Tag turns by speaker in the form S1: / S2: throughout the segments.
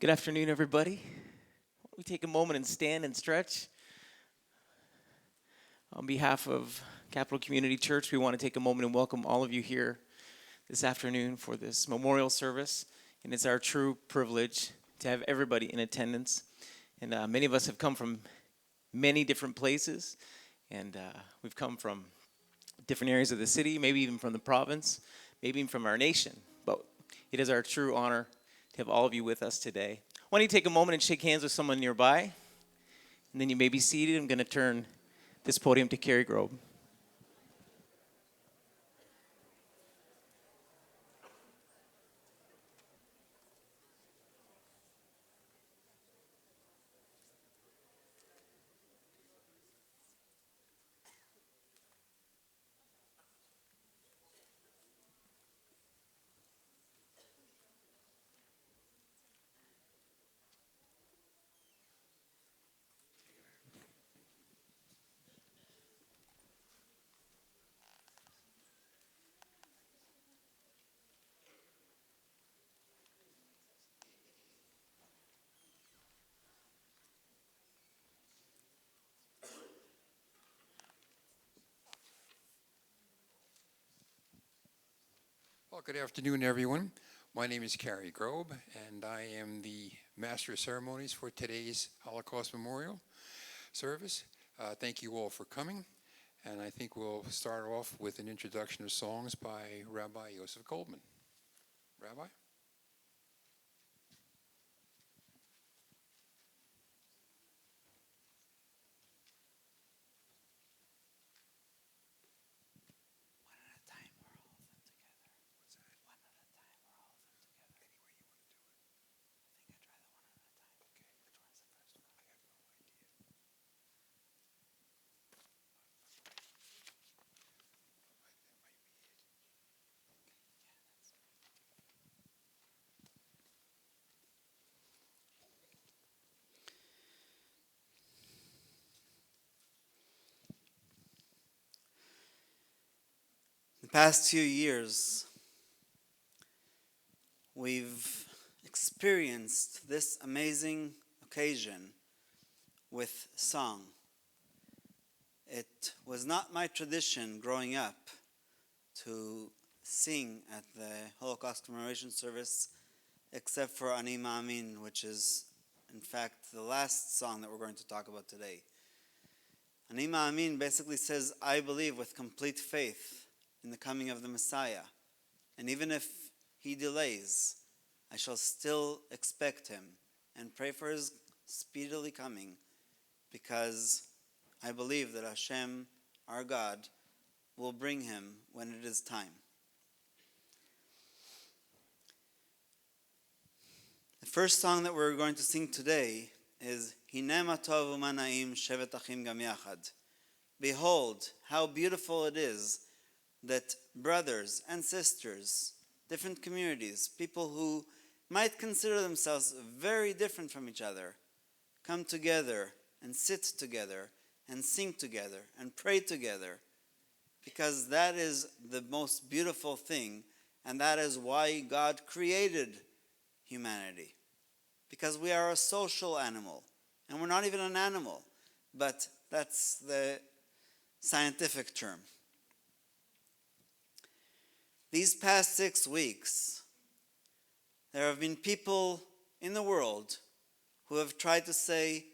S1: Good afternoon, everybody. Why don't we take a moment and stand and stretch? On behalf of Capital Community Church, we want to take a moment and welcome all of you here this afternoon for this memorial service. And it's our true privilege to have everybody in attendance. And many of us have come from many different places. And we've come from different areas of the city, maybe even from the province, maybe even from our nation. But it is our true honor to have all of you with us today. Why don't you take a moment and shake hands with someone nearby? And then you may be seated. I'm going to turn this podium to Carrie Grobe.
S2: Well, good afternoon, everyone. My name is Carrie Grobe, and I am the Master of Ceremonies for today's Holocaust Memorial service. Thank you all for coming, and I think we'll start off with an introduction of songs by Rabbi Yosef Goldman. Rabbi?
S3: The past few years, we've experienced this amazing occasion with song. It was not my tradition growing up to sing at the Holocaust commemoration service, except for Ani Ma'amin, which is, in fact, the last song that we're going to talk about today. Ani Ma'amin basically says, I believe with complete faith in the coming of the Messiah. And even if he delays, I shall still expect him and pray for his speedily coming, because I believe that Hashem, our God, will bring him when it is time. The first song that we're going to sing today is Hine ma tov u'ma na'im shevet achim gam yachad. Behold, how beautiful it is that brothers and sisters, different communities, people who might consider themselves very different from each other, come together and sit together and sing together and pray together, because that is the most beautiful thing, and that is why God created humanity. Because we are a social animal, and we're not even an animal, but that's the scientific term. These past 6 weeks, there have been people in the world who have tried to say,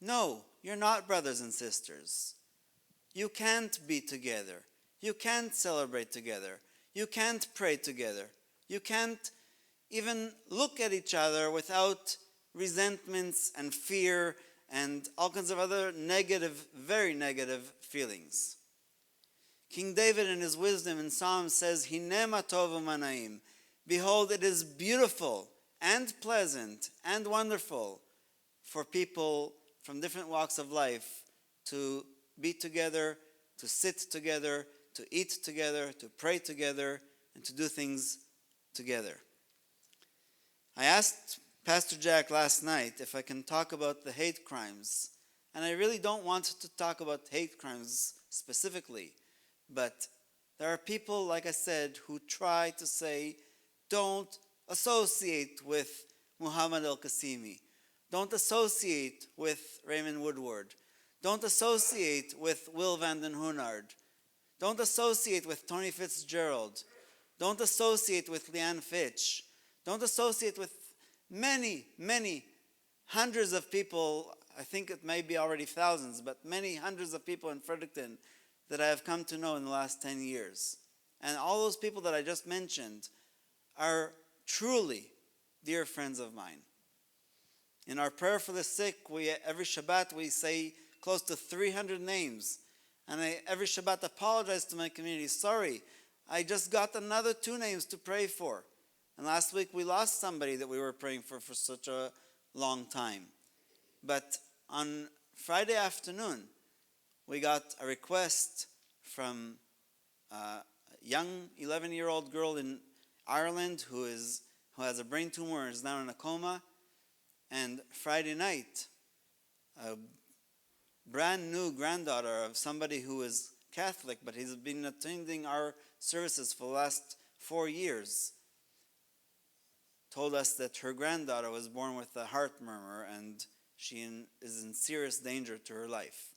S3: no, you're not brothers and sisters. You can't be together. You can't celebrate together. You can't pray together. You can't even look at each other without resentments and fear and all kinds of other negative, very negative feelings. King David in his wisdom in Psalms says, Hine ma tov u'ma na'im. Behold, it is beautiful and pleasant and wonderful for people from different walks of life to be together, to sit together, to eat together, to pray together, and to do things together. I asked Pastor Jack last night if I can talk about the hate crimes, and I really don't want to talk about hate crimes specifically, but there are people, like I said, who try to say, don't associate with Muhammad al-Qasimi. Don't associate with Raymond Woodward. Don't associate with Will Vanden Hoonard. Don't associate with Tony Fitzgerald. Don't associate with Leanne Fitch. Don't associate with many, many hundreds of people. I think it may be already thousands, but many hundreds of people in Fredericton that I have come to know in the last 10 years. And all those people that I just mentioned are truly dear friends of mine. In our prayer for the sick, every Shabbat we say close to 300 names. And every Shabbat apologize to my community. Sorry, I just got another 2 names to pray for. And last week we lost somebody that we were praying for such a long time. But on Friday afternoon, we got a request from a young 11-year-old girl in Ireland who has a brain tumor and is now in a coma. And Friday night, a brand new granddaughter of somebody who is Catholic, but he's been attending our services for the last 4 years, told us that her granddaughter was born with a heart murmur and she is in serious danger to her life.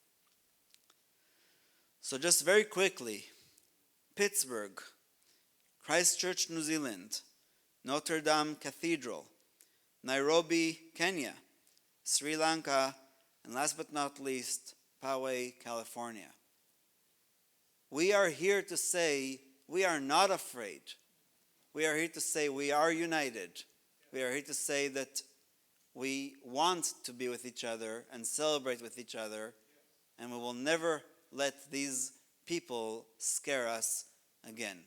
S3: So just very quickly, Pittsburgh, Christchurch, New Zealand, Notre Dame Cathedral, Nairobi, Kenya, Sri Lanka, and last but not least, Poway, California. We are here to say we are not afraid. We are here to say we are united. We are here to say that we want to be with each other and celebrate with each other, and we will never let these people scare us again.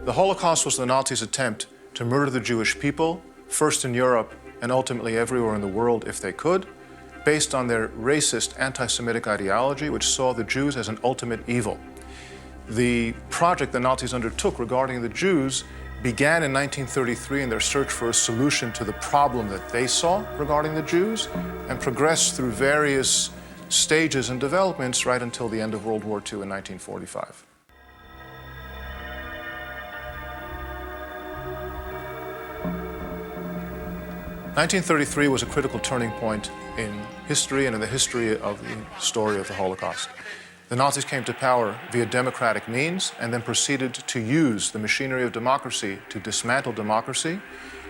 S4: The Holocaust was the Nazis' attempt to murder the Jewish people, first in Europe and ultimately everywhere in the world if they could, based on their racist anti-Semitic ideology which saw the Jews as an ultimate evil. The project the Nazis undertook regarding the Jews began in 1933 in their search for a solution to the problem that they saw regarding the Jews and progressed through various stages and developments right until the end of World War II in 1945. (1933) was a critical turning point in history and in the history of the story of the Holocaust. The Nazis came to power via democratic means and then proceeded to use the machinery of democracy to dismantle democracy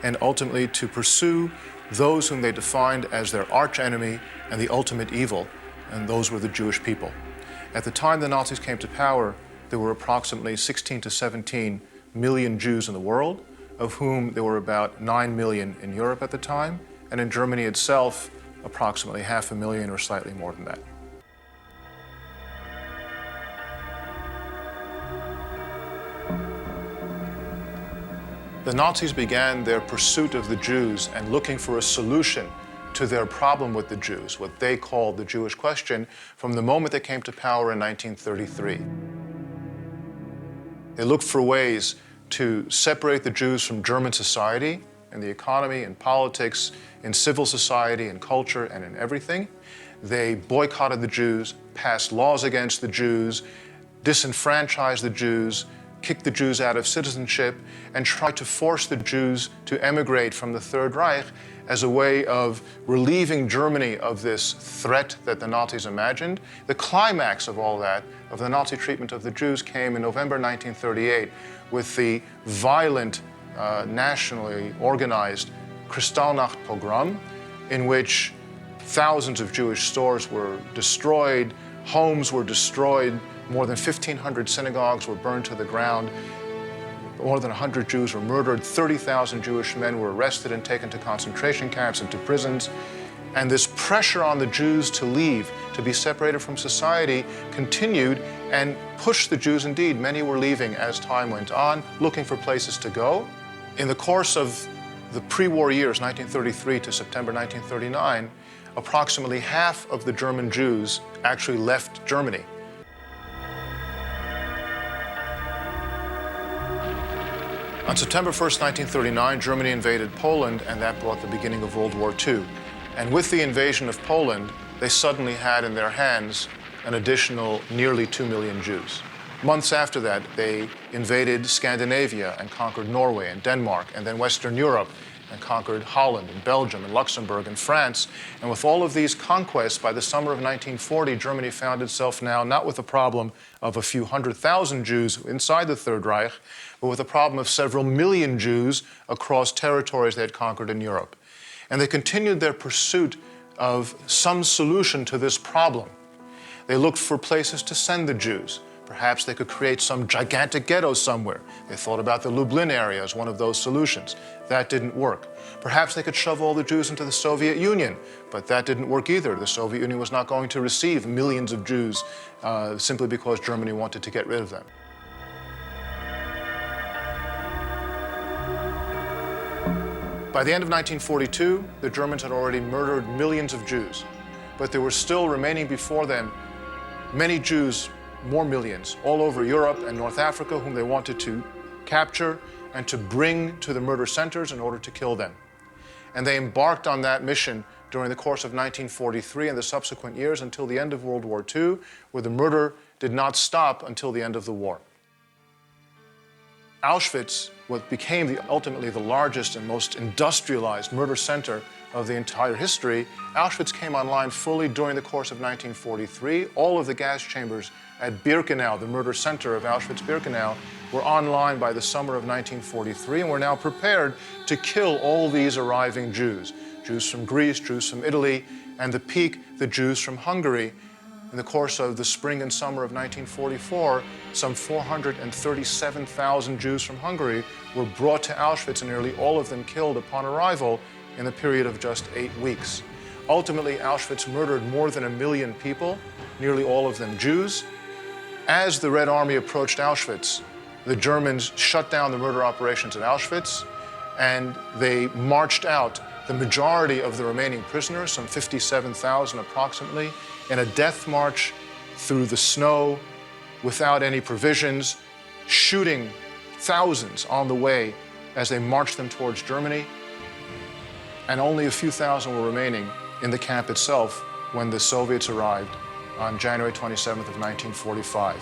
S4: and ultimately to pursue those whom they defined as their archenemy and the ultimate evil, and those were the Jewish people. At the time the Nazis came to power, there were approximately 16 to 17 million Jews in the world, of whom there were about 9 million in Europe at the time, and in Germany itself, approximately 500,000 or slightly more than that. The Nazis began their pursuit of the Jews and looking for a solution to their problem with the Jews, what they called the Jewish question, from the moment they came to power in 1933. They looked for ways to separate the Jews from German society, in the economy, in politics, in civil society, in culture, and in everything. They boycotted the Jews, passed laws against the Jews, disenfranchised the Jews, kicked the Jews out of citizenship, and tried to force the Jews to emigrate from the Third Reich as a way of relieving Germany of this threat that the Nazis imagined. The climax of all that, of the Nazi treatment of the Jews, came in November 1938 with the violent, nationally organized Kristallnacht pogrom, in which thousands of Jewish stores were destroyed, homes were destroyed, more than 1,500 synagogues were burned to the ground, more than 100 Jews were murdered, 30,000 Jewish men were arrested and taken to concentration camps and to prisons. And this pressure on the Jews to leave, to be separated from society, continued and pushed the Jews indeed. Many were leaving as time went on, looking for places to go. In the course of the pre-war years, 1933 to September 1939, approximately half of the German Jews actually left Germany. On September 1st, 1939, Germany invaded Poland, and that brought the beginning of World War II. And with the invasion of Poland, they suddenly had in their hands an additional nearly 2 million Jews. Months after that, they invaded Scandinavia and conquered Norway and Denmark, and then Western Europe, and conquered Holland and Belgium and Luxembourg and France. And with all of these conquests, by the summer of 1940, Germany found itself now not with a problem of a few 100,000 Jews inside the Third Reich, but with a problem of several million Jews across territories they had conquered in Europe. And they continued their pursuit of some solution to this problem. They looked for places to send the Jews. Perhaps they could create some gigantic ghetto somewhere. They thought about the Lublin area as one of those solutions. That didn't work. Perhaps they could shove all the Jews into the Soviet Union, but that didn't work either. The Soviet Union was not going to receive millions of Jews simply because Germany wanted to get rid of them. By the end of 1942, the Germans had already murdered millions of Jews, but there were still remaining before them many Jews, more millions, all over Europe and North Africa, whom they wanted to capture and to bring to the murder centers in order to kill them. And they embarked on that mission during the course of 1943 and the subsequent years until the end of World War II, where the murder did not stop until the end of the war. Auschwitz, what became ultimately the largest and most industrialized murder center of the entire history, Auschwitz came online fully during the course of 1943. All of the gas chambers at Birkenau, the murder center of Auschwitz-Birkenau, were online by the summer of 1943 and were now prepared to kill all these arriving Jews. Jews from Greece, Jews from Italy, and the peak, the Jews from Hungary. In the course of the spring and summer of 1944, some 437,000 Jews from Hungary were brought to Auschwitz, and nearly all of them killed upon arrival in the period of just 8 weeks. Ultimately, Auschwitz murdered more than 1 million people, nearly all of them Jews. As the Red Army approached Auschwitz, the Germans shut down the murder operations at Auschwitz, and they marched out the majority of the remaining prisoners, some 57,000 approximately, in a death march through the snow without any provisions, shooting thousands on the way as they marched them towards Germany. And only a few thousand were remaining in the camp itself when the Soviets arrived on January 27th of 1945.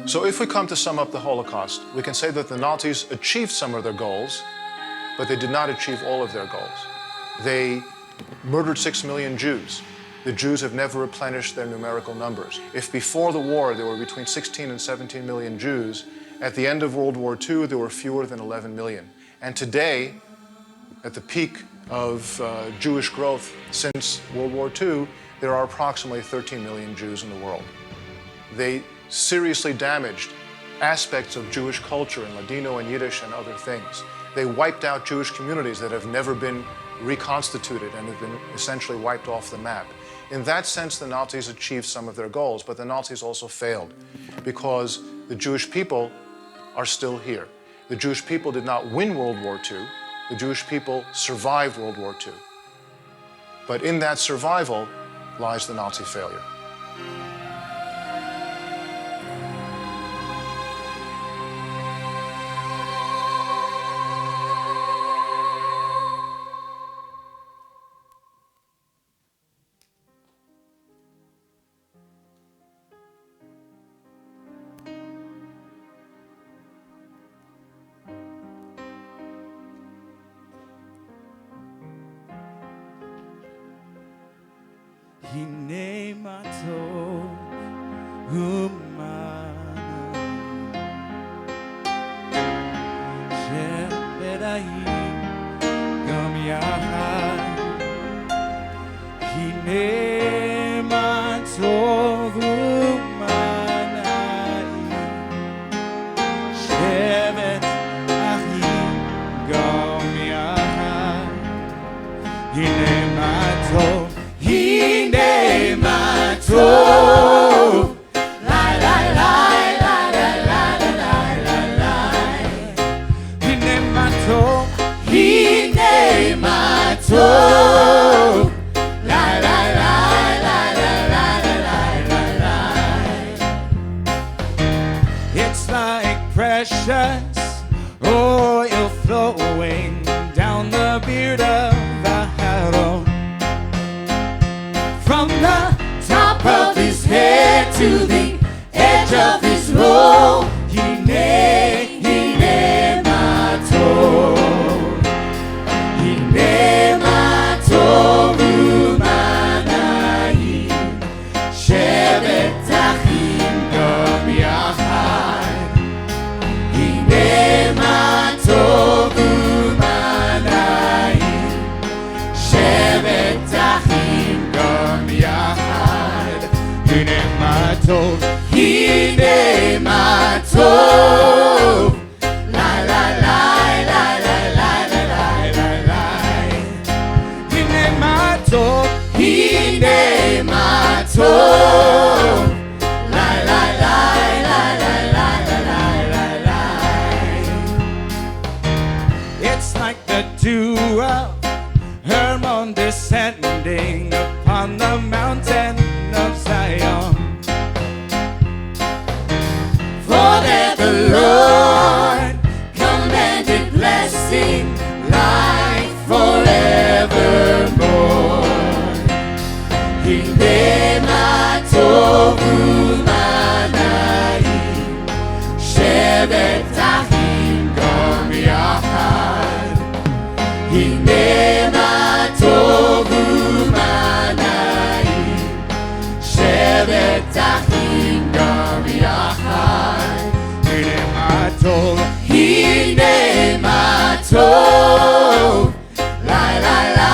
S4: So if we come to sum up the Holocaust, we can say that the Nazis achieved some of their goals, but they did not achieve all of their goals. They murdered 6 million Jews. The Jews have never replenished their numerical numbers. If before the war there were between 16 and 17 million Jews, at the end of World War II there were fewer than 11 million. And today, at the peak of Jewish growth since World War II, there are approximately 13 million Jews in the world. They seriously damaged aspects of Jewish culture in Ladino and Yiddish and other things. They wiped out Jewish communities that have never been reconstituted and have been essentially wiped off the map. In that sense, the Nazis achieved some of their goals, but the Nazis also failed because the Jewish people are still here. The Jewish people did not win World War II. The Jewish people survived World War II. But in that survival lies the Nazi failure.
S5: הנה מה טוב ומה שבדאים גם יחד הנה מה טוב ומה נעים שבט אחים גם יחד הנה מה טוב הנה מה טוב, la la la precious oil flowing down the beard of Aaron. From the top of his head to the edge of his robe, Hine matov, Hine matov u'manayim, shevet achim gam yachad. Hine matov u'manayim, shevet achim gam yachad. Hine matov, Hine matov, la la la la la la la la la. Hine matov, Hine matov, la la la la la la la la la. It's like the dew of Hermon descending upon the mountain of Zion. For there the Lord commanded blessing, life forevermore. Hine matov u'manayim, shevet achim gam yachad. Hine matov u'manayim, shevet achim gam yachad. Hine matov, Hine matov, la la la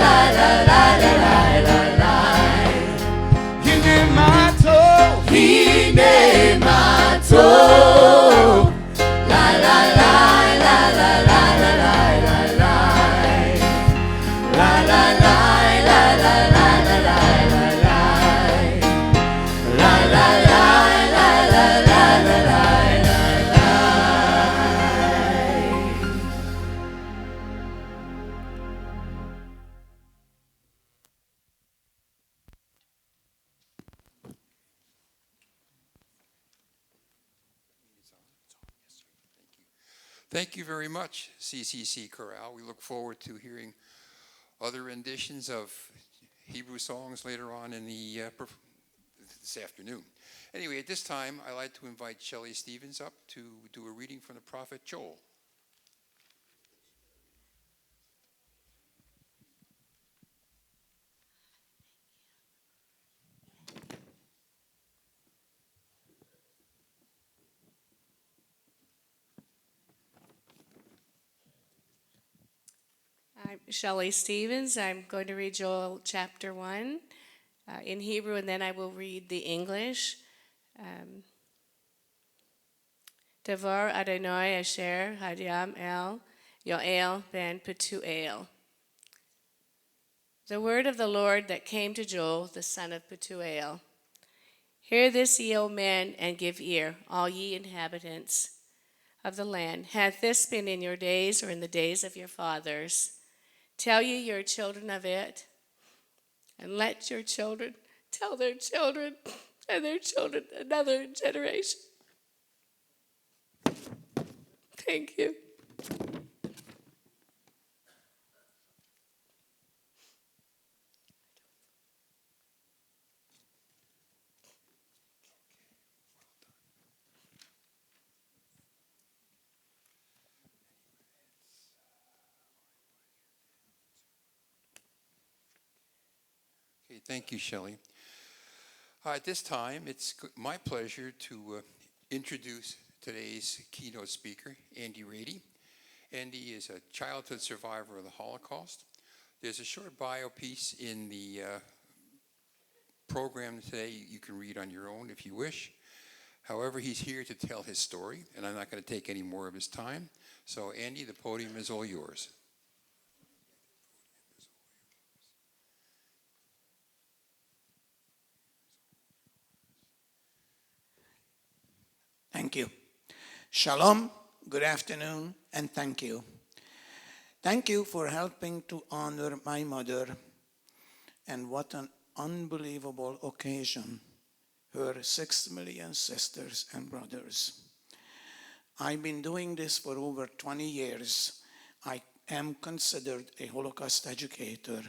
S5: la la la la la la. Hine matov, Hine matov, la la la la la la la la la. La la la la la la la la la. La la la la la la la la la.
S2: Thank you very much, CCC Chorale. We look forward to hearing other renditions of Hebrew songs later on in the this afternoon. Anyway, at this time, I'd like to invite Shelley Stevens up to do a reading from the prophet Joel.
S6: I'm Shelley Stevens. I'm going to read Joel chapter 1 in Hebrew, and then I will read the English. Devar Adonai Asher Hadiam El Yoel ben Petuel. The word of the Lord that came to Joel, the son of Petuel. Hear this, ye O men, and give ear, all ye inhabitants of the land. Hath this been in your days or in the days of your fathers? Tell ye your children of it, and let your children tell their children and their children another generation. Thank you.
S2: Okay, thank you, Shelley. At this time, it's my pleasure to introduce today's keynote speaker, Andy Réti. Andy is a childhood survivor of the Holocaust. There's a short bio piece in the program today you can read on your own if you wish. However, he's here to tell his story, and I'm not going to take any more of his time. So, Andy, the podium is all yours.
S7: Thank you. Shalom, good afternoon, and thank you. Thank you for helping to honor my mother, and what an unbelievable occasion, her 6 million sisters and brothers. I've been doing this for over 20 years. I am considered a Holocaust educator,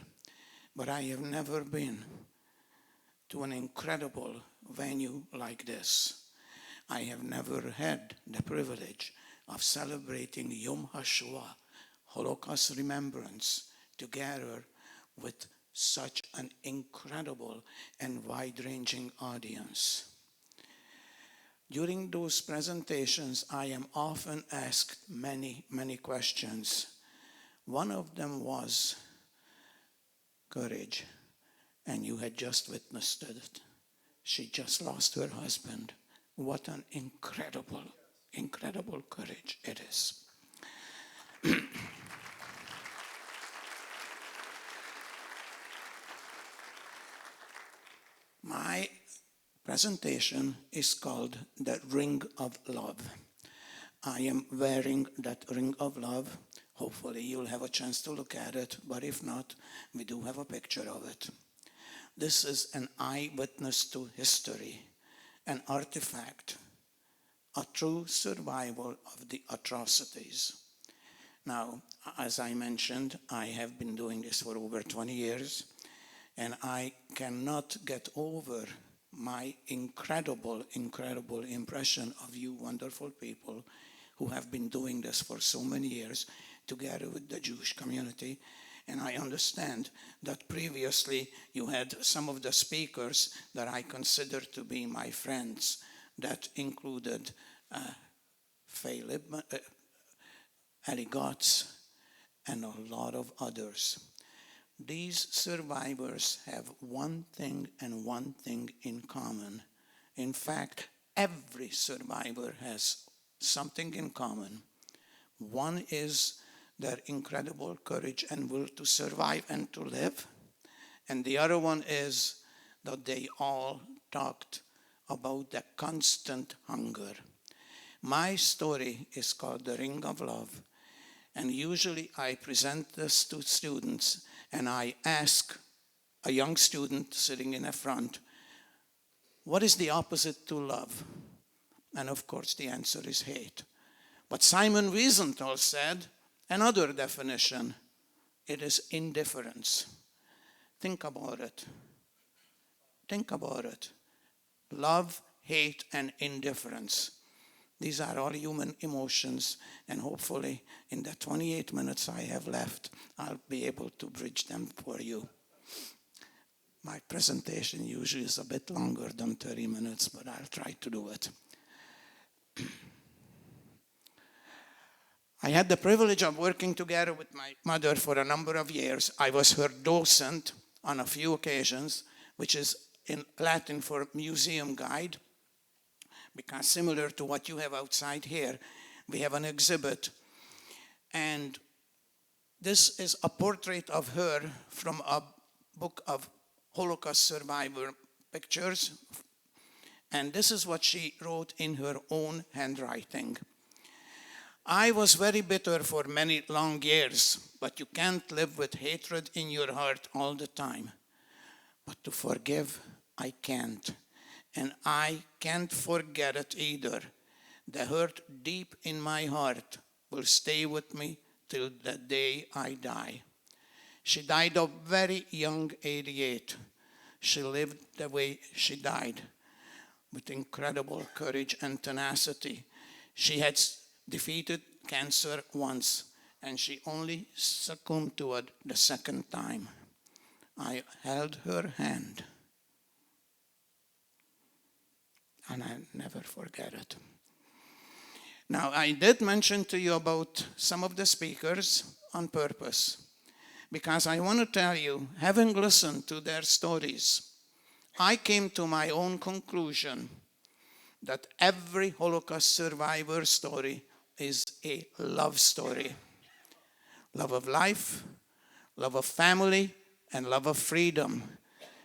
S7: but I have never been to an incredible venue like this. I have never had the privilege of celebrating Yom HaShoah, Holocaust remembrance, together with such an incredible and wide-ranging audience. During those presentations, I am often asked many, many questions. One of them was courage, and you had just witnessed it. She just lost her husband. What an incredible, incredible courage it is. My presentation is called The Ring of Love. I am wearing that ring of love. Hopefully you'll have a chance to look at it, but if not, we do have a picture of it. This is an eyewitness to history, an artifact, a true survival of the atrocities. Now, as I mentioned, I have been doing this for over 20 years, and I cannot get over my incredible, incredible impression of you wonderful people who have been doing this for so many years together with the Jewish community. And I understand that previously you had some of the speakers that I consider to be my friends. That included Faye Libman, Ellie Gotts, and a lot of others. These survivors have one thing and one thing in common. In fact, every survivor has something in common. One is their incredible courage and will to survive and to live. And the other one is that they all talked about the constant hunger. My story is called The Ring of Love. And usually I present this to students and I ask a young student sitting in the front, what is the opposite to love? And of course the answer is hate. But Simon Wiesenthal said another definition, it is indifference. Think about it. Think about it. Love, hate, and indifference. These are all human emotions, and hopefully in the 28 minutes I have left, I'll be able to bridge them for you. My presentation usually is a bit longer than 30 minutes, but I'll try to do it. I had the privilege of working together with my mother for a number of years. I was her docent on a few occasions, which is in Latin for museum guide, because similar to what you have outside here, we have an exhibit. And this is a portrait of her from a book of Holocaust survivor pictures. And this is what she wrote in her own handwriting. I was very bitter for many long years, but you can't live with hatred in your heart all the time. But to forgive, I can't. And I can't forget it either. The hurt deep in my heart will stay with me till the day I die. She died of very young, 88. She lived the way she died, with incredible courage and tenacity. She had defeated cancer once, and she only succumbed to it the second time. I held her hand, and I'll never forget it. Now, I did mention to you about some of the speakers on purpose, because I want to tell you, having listened to their stories, I came to my own conclusion that every Holocaust survivor story is a love story. Love of life, love of family, and love of freedom.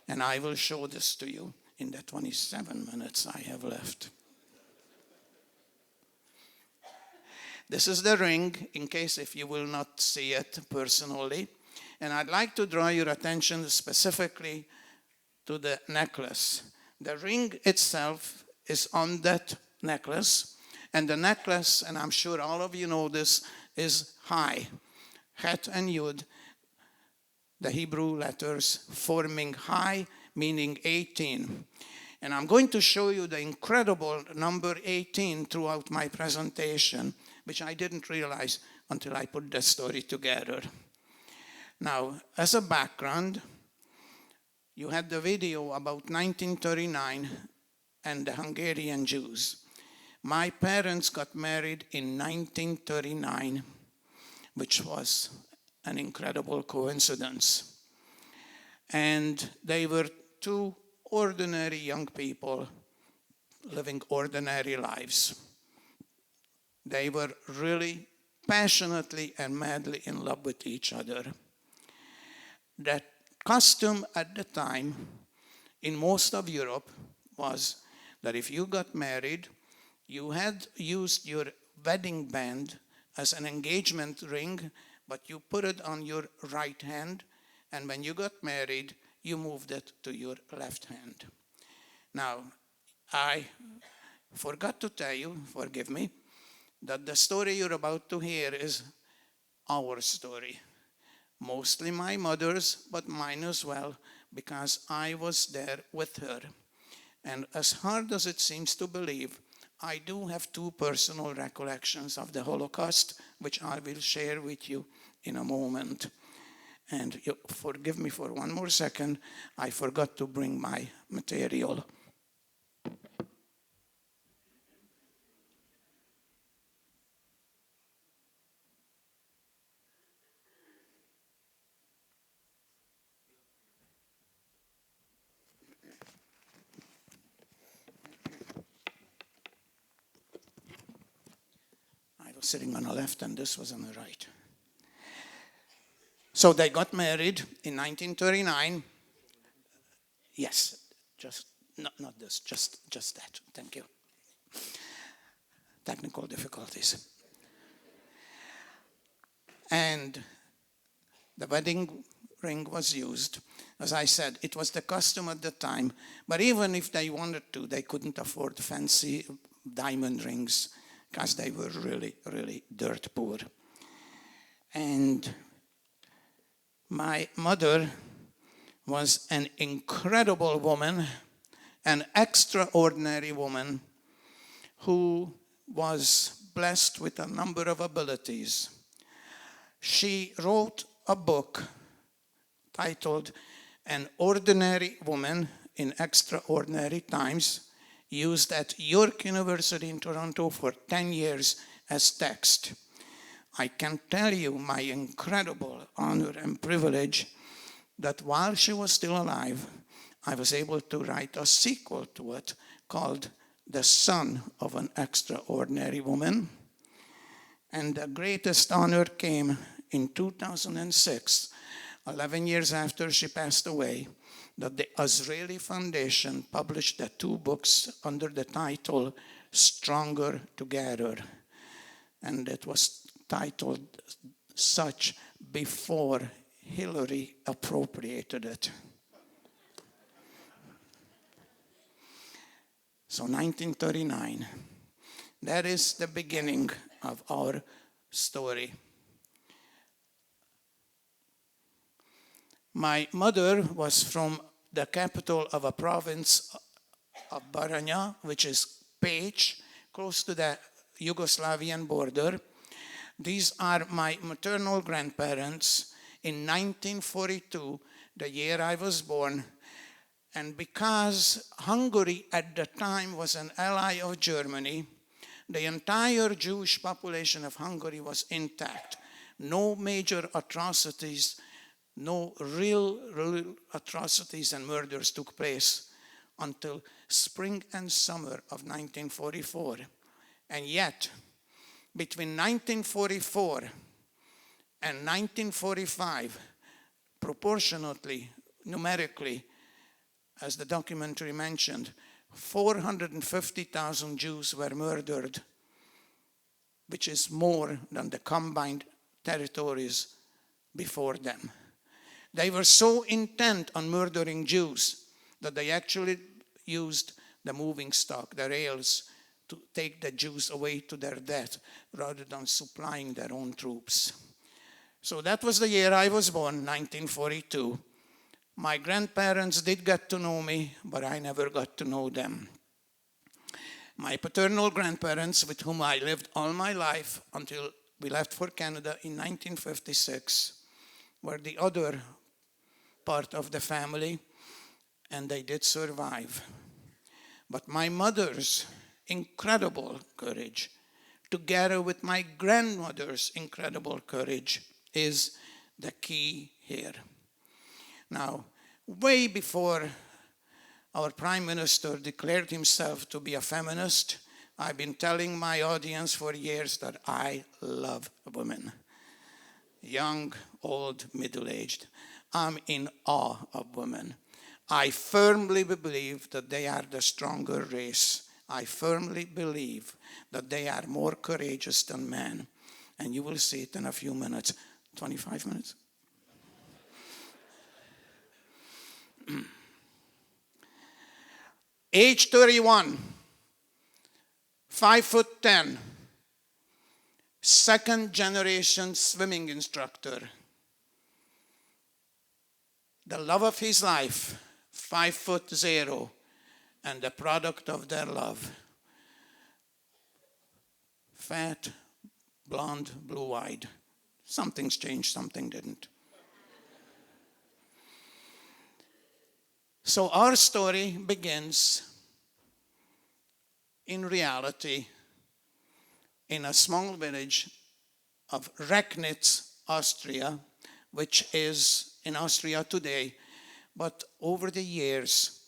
S7: And I will show this to you in the 27 minutes I have left. This is the ring, in case if you will not see it personally. And I'd like to draw your attention specifically to the necklace. The ring itself is on that necklace, And the necklace, and I'm sure all of you know this, is High. Het and Yud, the Hebrew letters forming High, meaning 18. And I'm going to show you the incredible number 18 throughout my presentation, which I didn't realize until I put the story together. Now, as a background, you had the video about 1939 and the Hungarian Jews. My parents got married in 1939, which was an incredible coincidence. And they were two ordinary young people living ordinary lives. They were really passionately and madly in love with each other. That custom at the time in most of Europe was that if you got married, you had used your wedding band as an engagement ring, but you put it on your right hand, and when you got married, you moved it to your left hand. Now, I forgot to tell you, forgive me, that the story you're about to hear is our story. Mostly my mother's, but mine as well, because I was there with her. And as hard as it seems to believe, I do have two personal recollections of the Holocaust, which I will share with you in a moment. And you forgive me for one more second, I forgot to bring my material. I was sitting on the left and this was on the right. So they got married in 1939. Yes, just not this, just that. Thank you. Technical difficulties. And the wedding ring was used. As I said, it was the custom at the time. But even if they wanted to, they couldn't afford fancy diamond rings because they were really, really dirt poor. And my mother was an incredible woman, an extraordinary woman who was blessed with a number of abilities. She wrote a book titled An Ordinary Woman in Extraordinary Times, used at York University in Toronto for 10 years as text. I can tell you my incredible honor and privilege that while she was still alive, I was able to write a sequel to it called The Son of an Extraordinary Woman. And the greatest honor came in 2006, 11 years after she passed away, that the Israeli Foundation published the two books under the title Stronger Together. And it was titled such before Hillary appropriated it. So 1939, that is the beginning of our story. My mother was from the capital of a province of Baranya, which is Pécs, close to the Yugoslavian border. These are my maternal grandparents. In 1942, the year I was born, and because Hungary at the time was an ally of Germany, the entire Jewish population of Hungary was intact. No major atrocities, no real atrocities and murders took place until spring and summer of 1944. And yet, between 1944 and 1945, proportionately, numerically, as the documentary mentioned, 450,000 Jews were murdered, which is more than the combined territories before them. They were so intent on murdering Jews that they actually used the moving stock, the rails, to take the Jews away to their death rather than supplying their own troops. So that was the year I was born, 1942. My grandparents did get to know me, but I never got to know them. My paternal grandparents, with whom I lived all my life until we left for Canada in 1956, were the other part of the family, and they did survive. But my mother's incredible courage, together with my grandmother's incredible courage, is the key here. Now, way before our Prime Minister declared himself to be a feminist, I've been telling my audience for years that I love women. Young, old, middle-aged. I'm in awe of women. I firmly believe that they are the stronger race. I firmly believe that they are more courageous than men. And you will see it in a few minutes. 25 minutes? Age 31, 5'10", second generation swimming instructor. The love of his life, 5'0", and the product of their love. Fat, blonde, blue-eyed. Something's changed, something didn't. So our story begins, in reality, in a small village of Recknitz, Austria, which is in Austria today. But over the years,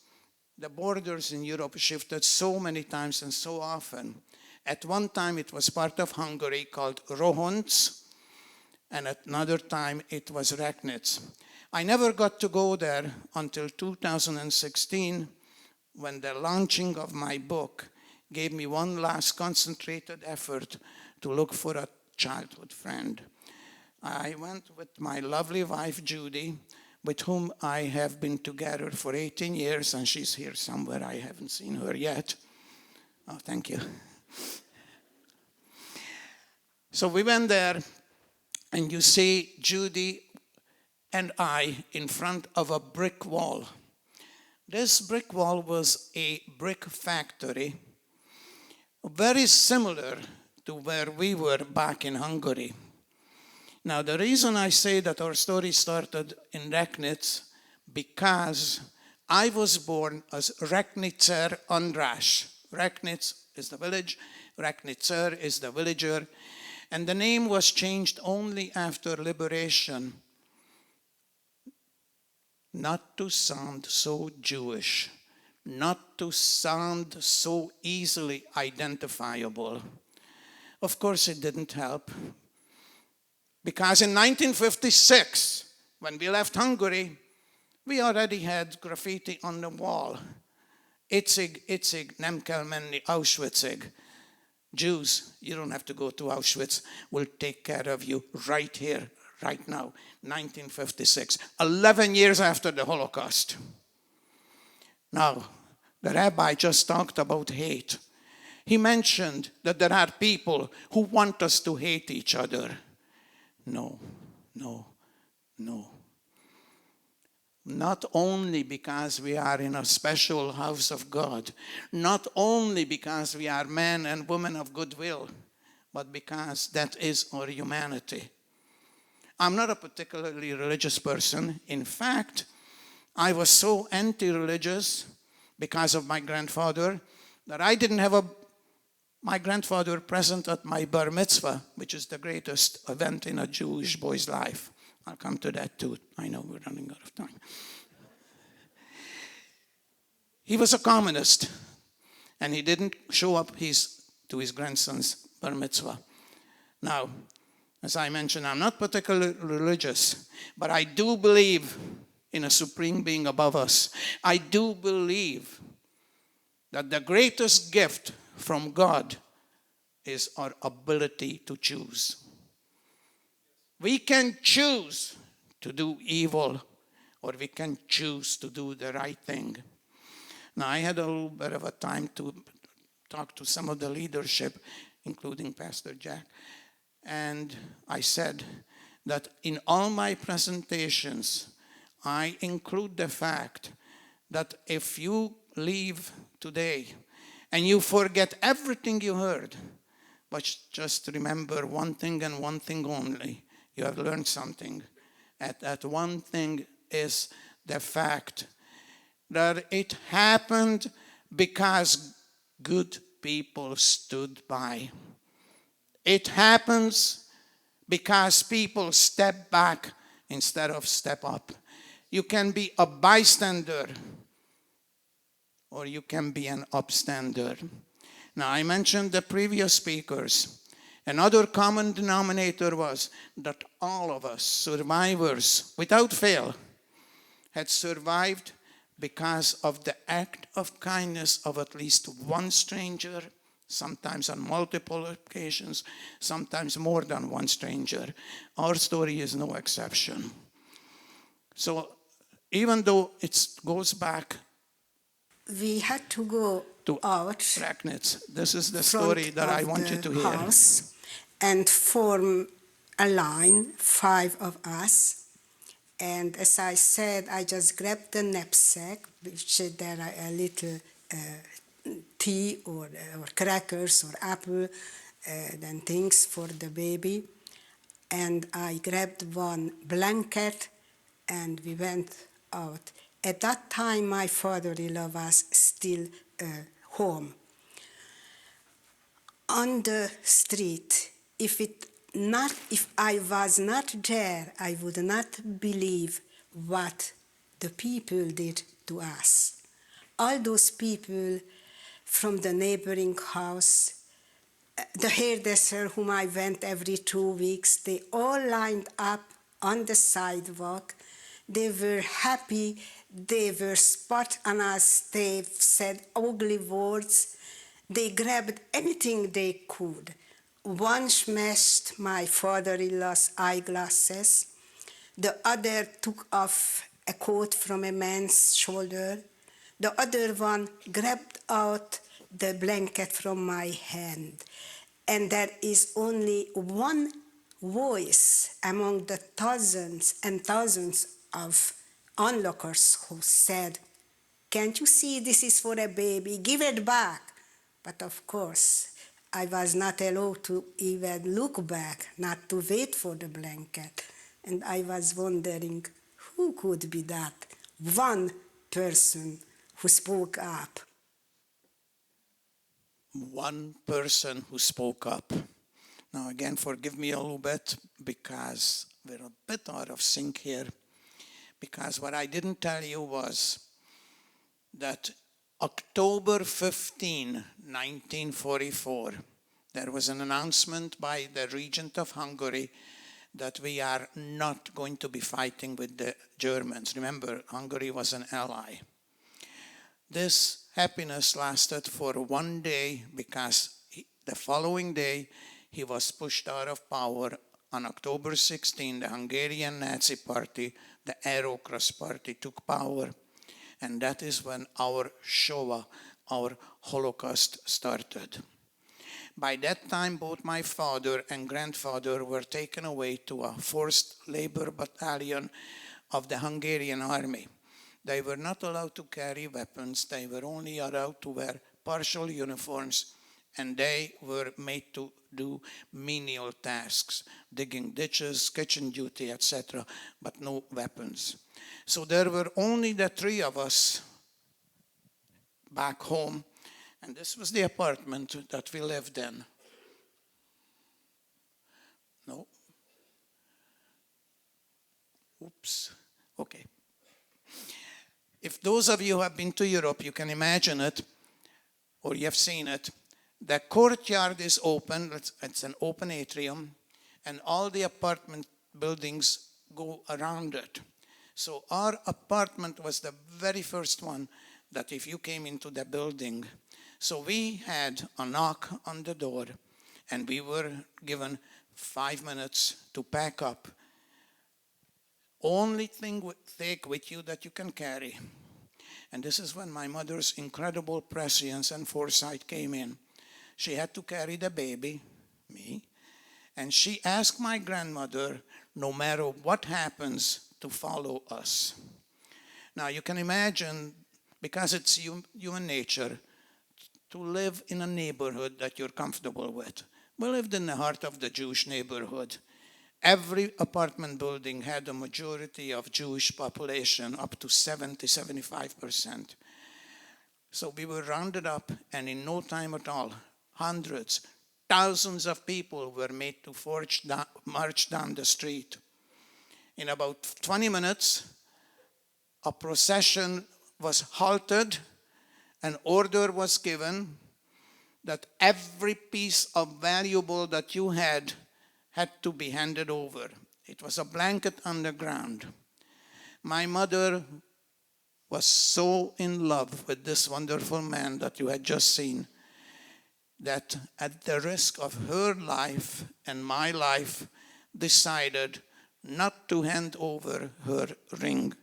S7: the borders in Europe shifted so many times and so often. At one time, it was part of Hungary called Rohonc, and at another time, it was Recknitz. I never got to go there until 2016, when the launching of my book gave me one last concentrated effort to look for a childhood friend. I went with my lovely wife, Judy, with whom I have been together for 18 years, and she's here somewhere. I haven't seen her yet. Oh, thank you. So we went there, and you see Judy and I in front of a brick wall. This brick wall was a brick factory, very similar to where we were back in Hungary. Now, the reason I say that our story started in Recknitz, because I was born as Recknitzer András. Recknitz is the village, Recknitzer is the villager, and the name was changed only after liberation, not to sound so Jewish, not to sound so easily identifiable. Of course, it didn't help, because in 1956, when we left Hungary, we already had graffiti on the wall. Itzig, nem kell menni Auschwitzig. Jews, you don't have to go to Auschwitz. We'll take care of you right here, right now. 1956, 11 years after the Holocaust. Now, the rabbi just talked about hate. He mentioned that there are people who want us to hate each other. No, no, no. Not only because we are in a special house of God, not only because we are men and women of goodwill, but because that is our humanity. I'm not a particularly religious person. In fact, I was so anti-religious because of my grandfather that I didn't have my grandfather present at my bar mitzvah, which is the greatest event in a Jewish boy's life. I'll come to that too. I know we're running out of time. He was a communist, and he didn't show up to his grandson's bar mitzvah. Now, as I mentioned, I'm not particularly religious, but I do believe in a supreme being above us. I do believe that the greatest gift from God is our ability to choose. We can choose to do evil, or we can choose to do the right thing. Now, I had a little bit of a time to talked to some of the leadership, including Pastor Jack, and I said that in all my presentations, I include the fact that if you leave today and you forget everything you heard, but just remember one thing and one thing only, you have learned something. And that one thing is the fact that it happened because good people stood by. It happens because people step back instead of step up. You can be a bystander or you can be an upstander. Now, I mentioned the previous speakers. Another common denominator was that all of us, survivors, without fail, had survived because of the act of kindness of at least one stranger, sometimes on multiple occasions, sometimes more than one stranger. Our story is no exception. So even though it goes back
S8: We had to go
S7: to
S8: out
S7: Ragnitz, this is the
S8: front
S7: story that I
S8: of
S7: want you
S8: the
S7: to hear.
S8: house and form a line, 5 of us. And as I said, I just grabbed the knapsack, which there are a little tea or crackers or apple and things for the baby. And I grabbed one blanket and we went out. At that time, my father-in-law was still home. On the street, if I was not there, I would not believe what the people did to us. All those people from the neighboring house, the hairdresser whom I went every 2 weeks, they all lined up on the sidewalk. They were happy. They were spot on us. They said ugly words. They grabbed anything they could. One smashed my father-in-law's eyeglasses. The other took off a coat from a man's shoulder. The other one grabbed out the blanket from my hand. And there is only one voice among the thousands and thousands of onlookers who said, "Can't you see this is for a baby? Give it back." But of course, I was not allowed to even look back, not to wait for the blanket. And I was wondering, who could be that one person who spoke up?
S7: One person who spoke up. Now again, forgive me a little bit because we're a bit out of sync here. Because what I didn't tell you was that October 15, 1944, there was an announcement by the regent of Hungary that we are not going to be fighting with the Germans. Remember, Hungary was an ally. This happiness lasted for 1 day because the following day he was pushed out of power. On October 16, the Hungarian Nazi Party, the Aerocross Party, took power. And that is when our Shoah, our Holocaust, started. By that time, both my father and grandfather were taken away to a forced labor battalion of the Hungarian army. They were not allowed to carry weapons. They were only allowed to wear partial uniforms, and they were made to do menial tasks, digging ditches, kitchen duty, etc., but no weapons. So there were only the 3 of us back home, and this was the apartment that we lived in. No? Oops. Okay. If those of you who have been to Europe, you can imagine it, or you have seen it. The courtyard is open, it's an open atrium, and all the apartment buildings go around it. So our apartment was the very first one that if you came into the building. So we had a knock on the door, and we were given 5 minutes to pack up. Only thing take with you that you can carry. And this is when my mother's incredible prescience and foresight came in. She had to carry the baby, me, and she asked my grandmother, no matter what happens, to follow us. Now you can imagine, because it's human nature, to live in a neighborhood that you're comfortable with. We lived in the heart of the Jewish neighborhood. Every apartment building had a majority of Jewish population, up to 70-75%. So we were rounded up, and in no time at all, hundreds, thousands of people were made to march down the street. In about 20 minutes, a procession was halted. An order was given that every piece of valuable that you had to be handed over. It was a blanket on the ground. My mother was so in love with this wonderful man that you had just seen that at the risk of her life and my life decided not to hand over her ring.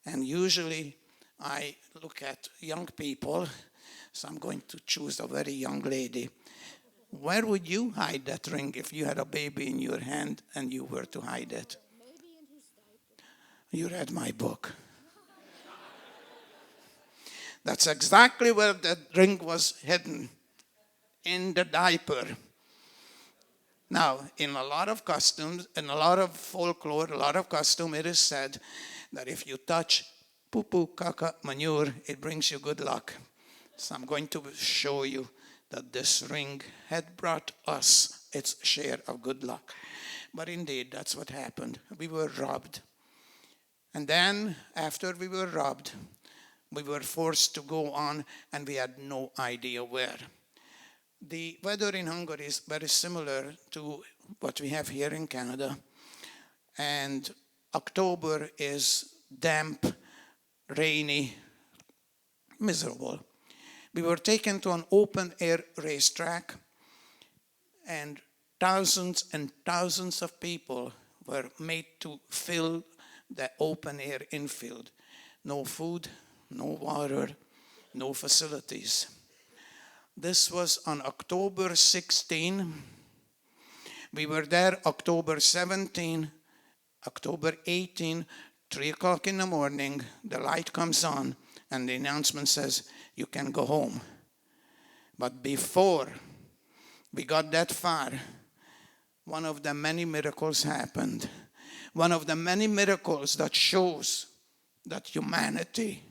S7: And usually I look at young people, so I'm going to choose a very young lady. Where would you hide that ring if you had a baby in your hand and you were to hide it? Maybe in his diaper. You read my book. That's exactly where the ring was hidden, in the diaper. Now, in a lot of customs, in a lot of folklore, a lot of custom, it is said that if you touch poo-poo, caca, manure, it brings you good luck. So I'm going to show you that this ring had brought us its share of good luck. But indeed, that's what happened. We were robbed. And then, after we were robbed, we were forced to go on, and we had no idea where. The weather in Hungary is very similar to what we have here in Canada. And October is damp, rainy, miserable. We were taken to an open-air racetrack, and thousands of people were made to fill the open-air infield. No food, no water, no facilities. This was on October 16. We were there October 17, October 18, 3 o'clock in the morning, the light comes on, and the announcement says, you can go home. But before we got that far, one of the many miracles happened. One of the many miracles that shows that humanity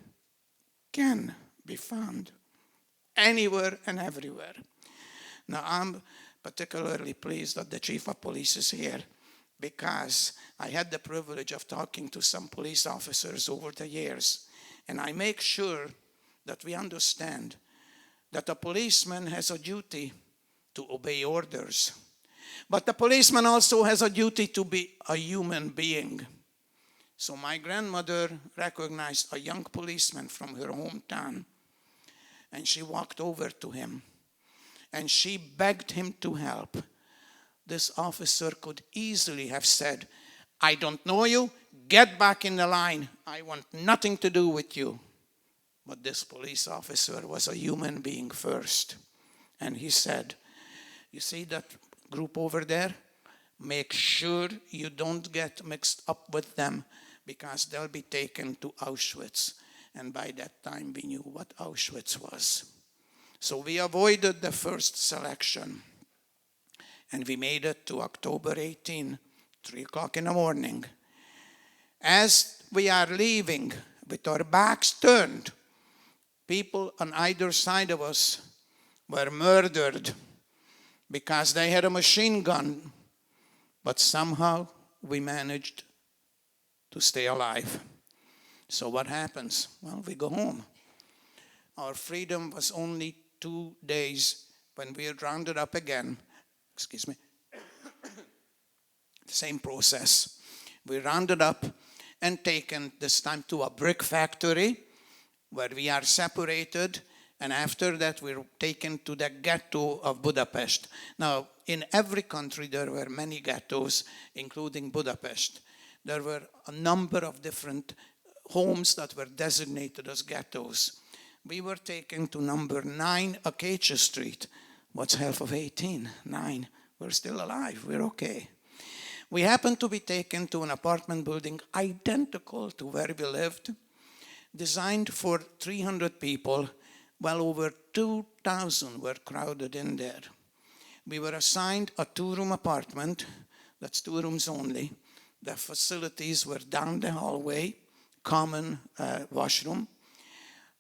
S7: can be found anywhere and everywhere. Now, I'm particularly pleased that the chief of police is here, because I had the privilege of talking to some police officers over the years, and I make sure that we understand that a policeman has a duty to obey orders, but the policeman also has a duty to be a human being. So my grandmother recognized a young policeman from her hometown, and she walked over to him, and she begged him to help. This officer could easily have said, I don't know you, get back in the line, I want nothing to do with you. But this police officer was a human being first. And he said, you see that group over there? Make sure you don't get mixed up with them, because they'll be taken to Auschwitz. And by that time, we knew what Auschwitz was. So we avoided the first selection. And we made it to October 18, 3 o'clock in the morning. As we are leaving, with our backs turned, people on either side of us were murdered because they had a machine gun. But somehow we managed to stay alive. So what happens? Well, we go home. Our freedom was only 2 days when we are rounded up again. Excuse me. Same process. We rounded up and taken this time to a brick factory where we are separated, and after that we're taken to the ghetto of Budapest. Now, in every country there were many ghettos, including Budapest. There were a number of different homes that were designated as ghettos. We were taken to number 9 Acacia Street. What's half of 18? 9. We're still alive. We're okay. We happened to be taken to an apartment building identical to where we lived, designed for 300 people. Well over 2,000 were crowded in there. We were assigned a 2-room apartment. That's 2 rooms only. The facilities were down the hallway, common washroom.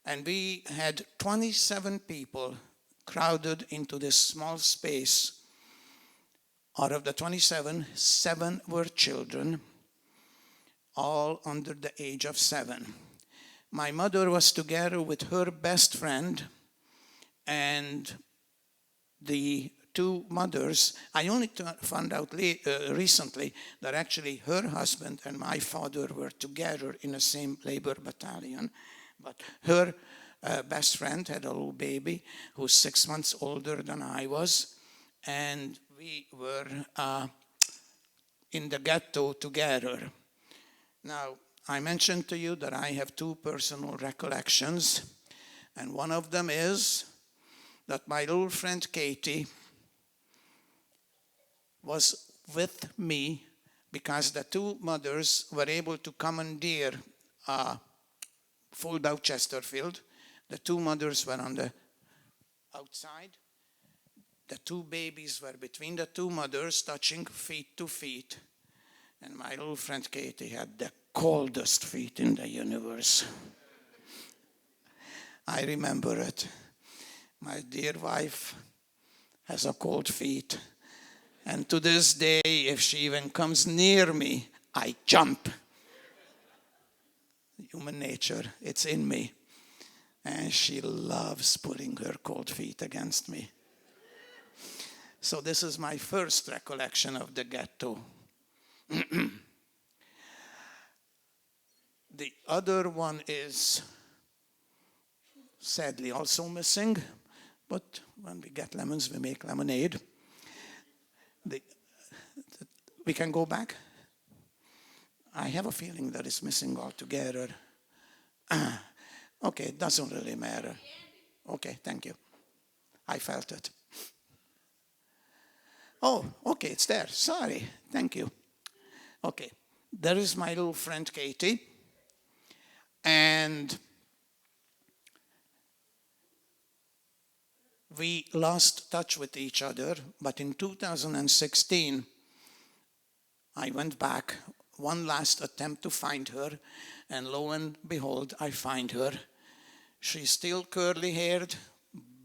S7: And we had 27 people crowded into this small space. Out of the 27, 7 were children, all under the age of 7. My mother was together with her best friend and the 2 mothers. I only found out recently that actually her husband and my father were together in the same labor battalion. But her best friend had a little baby who's 6 months older than I was. And we were in the ghetto together. Now, I mentioned to you that I have 2 personal recollections. And one of them is that my little friend Katie was with me because the 2 mothers were able to commandeer a fold-out Chesterfield. The 2 mothers were on the outside. The 2 babies were between the 2 mothers, touching feet to feet. And my little friend Katie had the coldest feet in the universe. I remember it. My dear wife has a cold feet. And to this day, if she even comes near me, I jump. Human nature, it's in me. And she loves putting her cold feet against me. So this is my first recollection of the ghetto. The other one is sadly also missing, but when we get lemons, we make lemonade. We can go back. I have a feeling that it's missing altogether. Okay, it doesn't really matter. Okay, thank you. I felt it. Oh, okay, it's there. Sorry. Thank you. Okay, there is my little friend Katie. And we lost touch with each other. But in 2016, I went back, one last attempt to find her. And lo and behold, I find her. She's still curly-haired,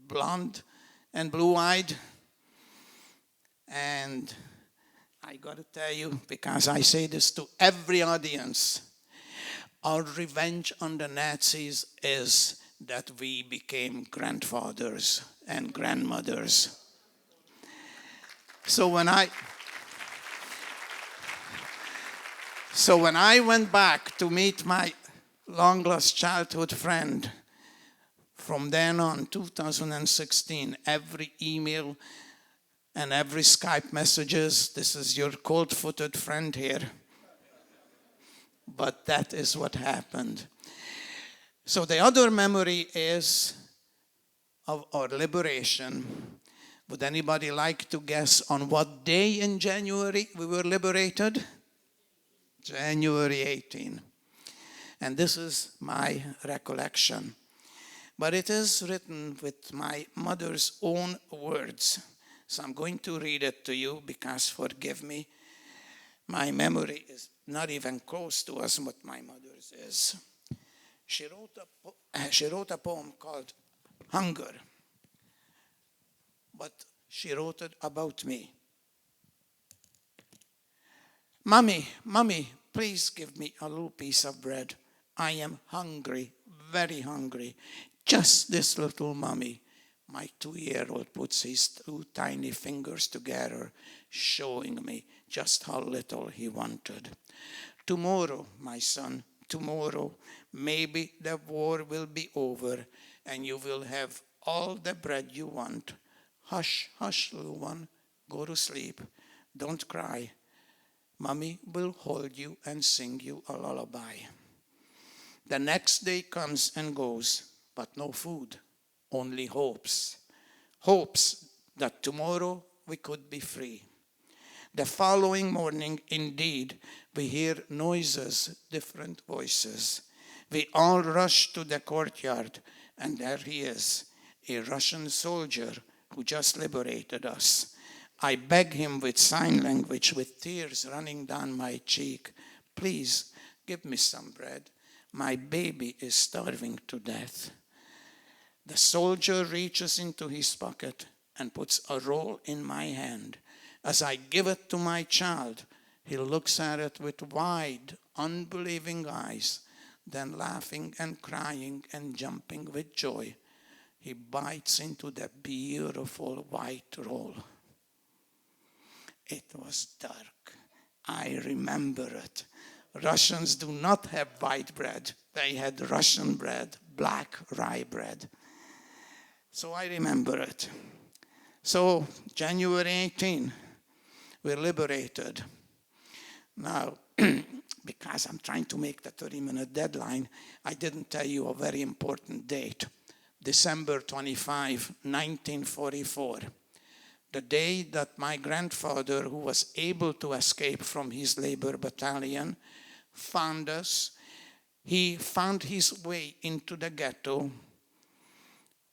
S7: blonde, and blue-eyed. And I got to tell you, because I say this to every audience, our revenge on the Nazis is that we became grandfathers and grandmothers. So when I went back to meet my long-lost childhood friend, from then on, 2016, every email and every Skype messages, this is your cold-footed friend here. But that is what happened. So the other memory is of our liberation. Would anybody like to guess on what day in January we were liberated? January 18. And this is my recollection. But it is written with my mother's own words. So I'm going to read it to you because, forgive me, my memory is not even close to as what my mother's is. She wrote a poem called Hunger, but she wrote it about me. Mommy, please give me a little piece of bread. I am hungry, very hungry. Just this little, Mommy. My 2-year-old puts his 2 tiny fingers together, showing me just how little he wanted. Tomorrow, my son, tomorrow, maybe the war will be over and you will have all the bread you want. Hush, hush, little one, go to sleep. Don't cry. Mommy will hold you and sing you a lullaby. The next day comes and goes. but no food, only hopes. Hopes that tomorrow we could be free. The following morning, indeed, we hear noises, different voices. We all rush to the courtyard, and there he is, a Russian soldier who just liberated us. I beg him with sign language, with tears running down my cheek, please give me some bread. My baby is starving to death. The soldier reaches into his pocket and puts a roll in my hand. As I give it to my child, he looks at it with wide, unbelieving eyes, then laughing and crying and jumping with joy, he bites into the beautiful white roll. It was dark. I remember it. Russians do not have white bread. They had Russian bread, black rye bread. So I remember it. So January 18, we're liberated. Now, because I'm trying to make the 30-minute deadline, I didn't tell you a very important date. December 25, 1944. The day that my grandfather, who was able to escape from his labor battalion, found us. He found his way into the ghetto,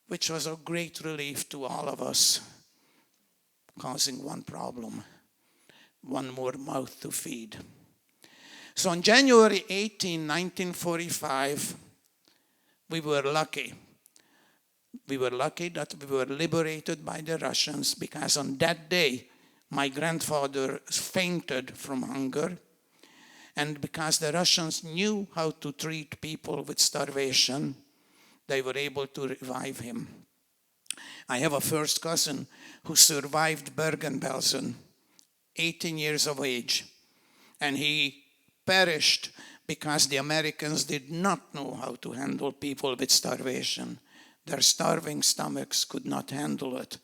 S7: which was a great relief to all of us, causing one problem, one more mouth to feed. So on January 18, 1945, we were lucky. We were lucky that we were liberated by the Russians, because on that day, my grandfather fainted from hunger, and because the Russians knew how to treat people with starvation, they were able to revive him. I have a first cousin who survived Bergen-Belsen, 18 years of age, and he perished because the Americans did not know how to handle people with starvation. Their starving stomachs could not handle it.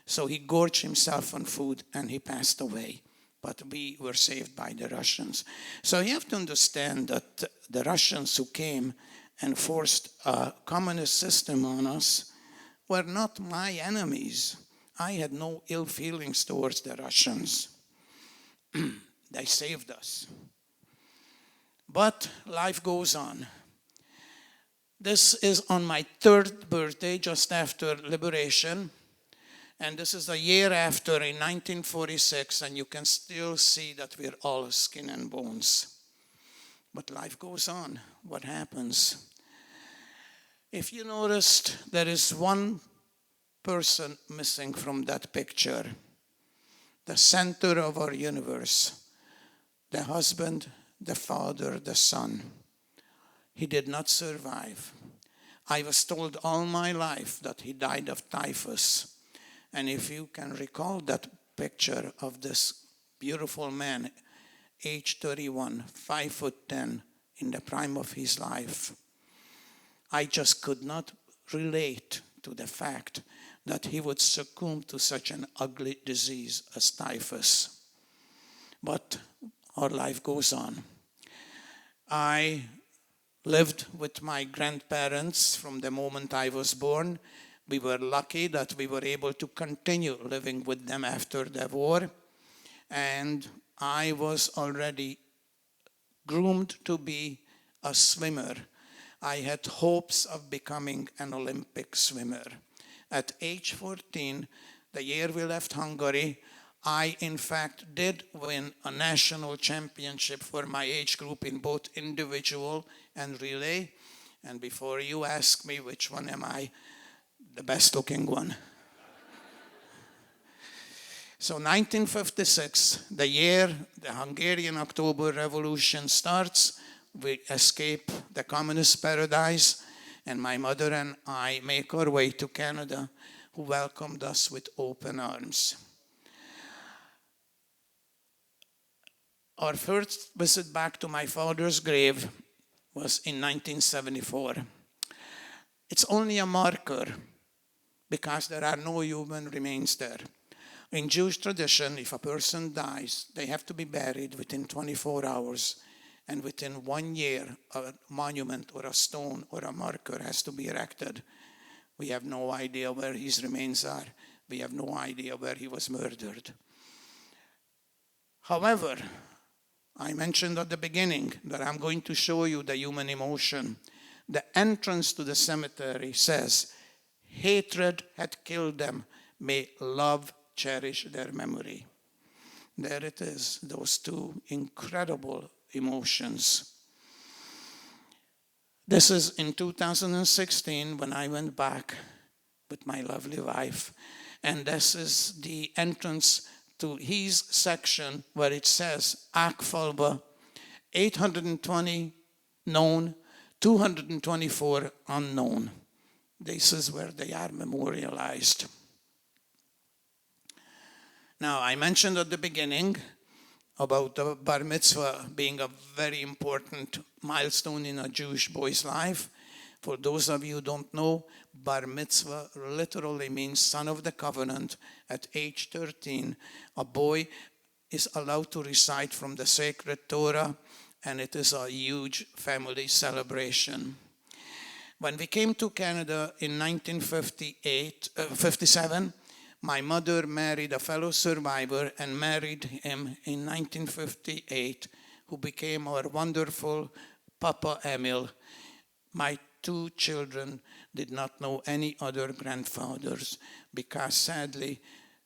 S7: So he gorged himself on food and he passed away. But we were saved by the Russians. So you have to understand that the Russians who came and forced a communist system on us were not my enemies. I had no ill feelings towards the Russians. They saved us. But life goes on. This is on my 3rd birthday, just after liberation. And this is a year after, in 1946, and you can still see that we're all skin and bones. But life goes on. What happens? If you noticed, there is one person missing from that picture. The center of our universe. The husband, the father, the son. He did not survive. I was told all my life that he died of typhus. And if you can recall that picture of this beautiful man, age 31, 5'10", in the prime of his life, I just could not relate to the fact that he would succumb to such an ugly disease as typhus. But our life goes on. I lived with my grandparents from the moment I was born. We were lucky that we were able to continue living with them after the war. And I was already groomed to be a swimmer. I had hopes of becoming an Olympic swimmer. At age 14, the year we left Hungary, I, in fact, did win a national championship for my age group in both individual and relay. And before you ask me which one am I, the best looking one. So 1956, the year the Hungarian October Revolution starts, we escape the communist paradise, and my mother and I make our way to Canada, who welcomed us with open arms. Our first visit back to my father's grave was in 1974. It's only a marker because there are no human remains there. In Jewish tradition, if a person dies, they have to be buried within 24 hours. and within 1 year a monument or a stone or a marker has to be erected. We have no idea where his remains are. We have no idea where he was murdered. However, I mentioned at the beginning that I'm going to show you the human emotion. The entrance to the cemetery says, hatred had killed them. May love cherish their memory. There it is, those two incredible emotions. This is in 2016 when I went back with my lovely wife. And this is the entrance to his section where it says, Akfalba, 820 known, 224 unknown. This is where they are memorialized. Now, I mentioned at the beginning about the bar mitzvah being a very important milestone in a Jewish boy's life. For those of you who don't know, bar mitzvah literally means son of the covenant. At age 13, a boy is allowed to recite from the sacred Torah, and it is a huge family celebration. When we came to Canada in 1957, my mother married a fellow survivor and married him in 1958, who became our wonderful Papa Emil. My 2 children did not know any other grandfathers because sadly,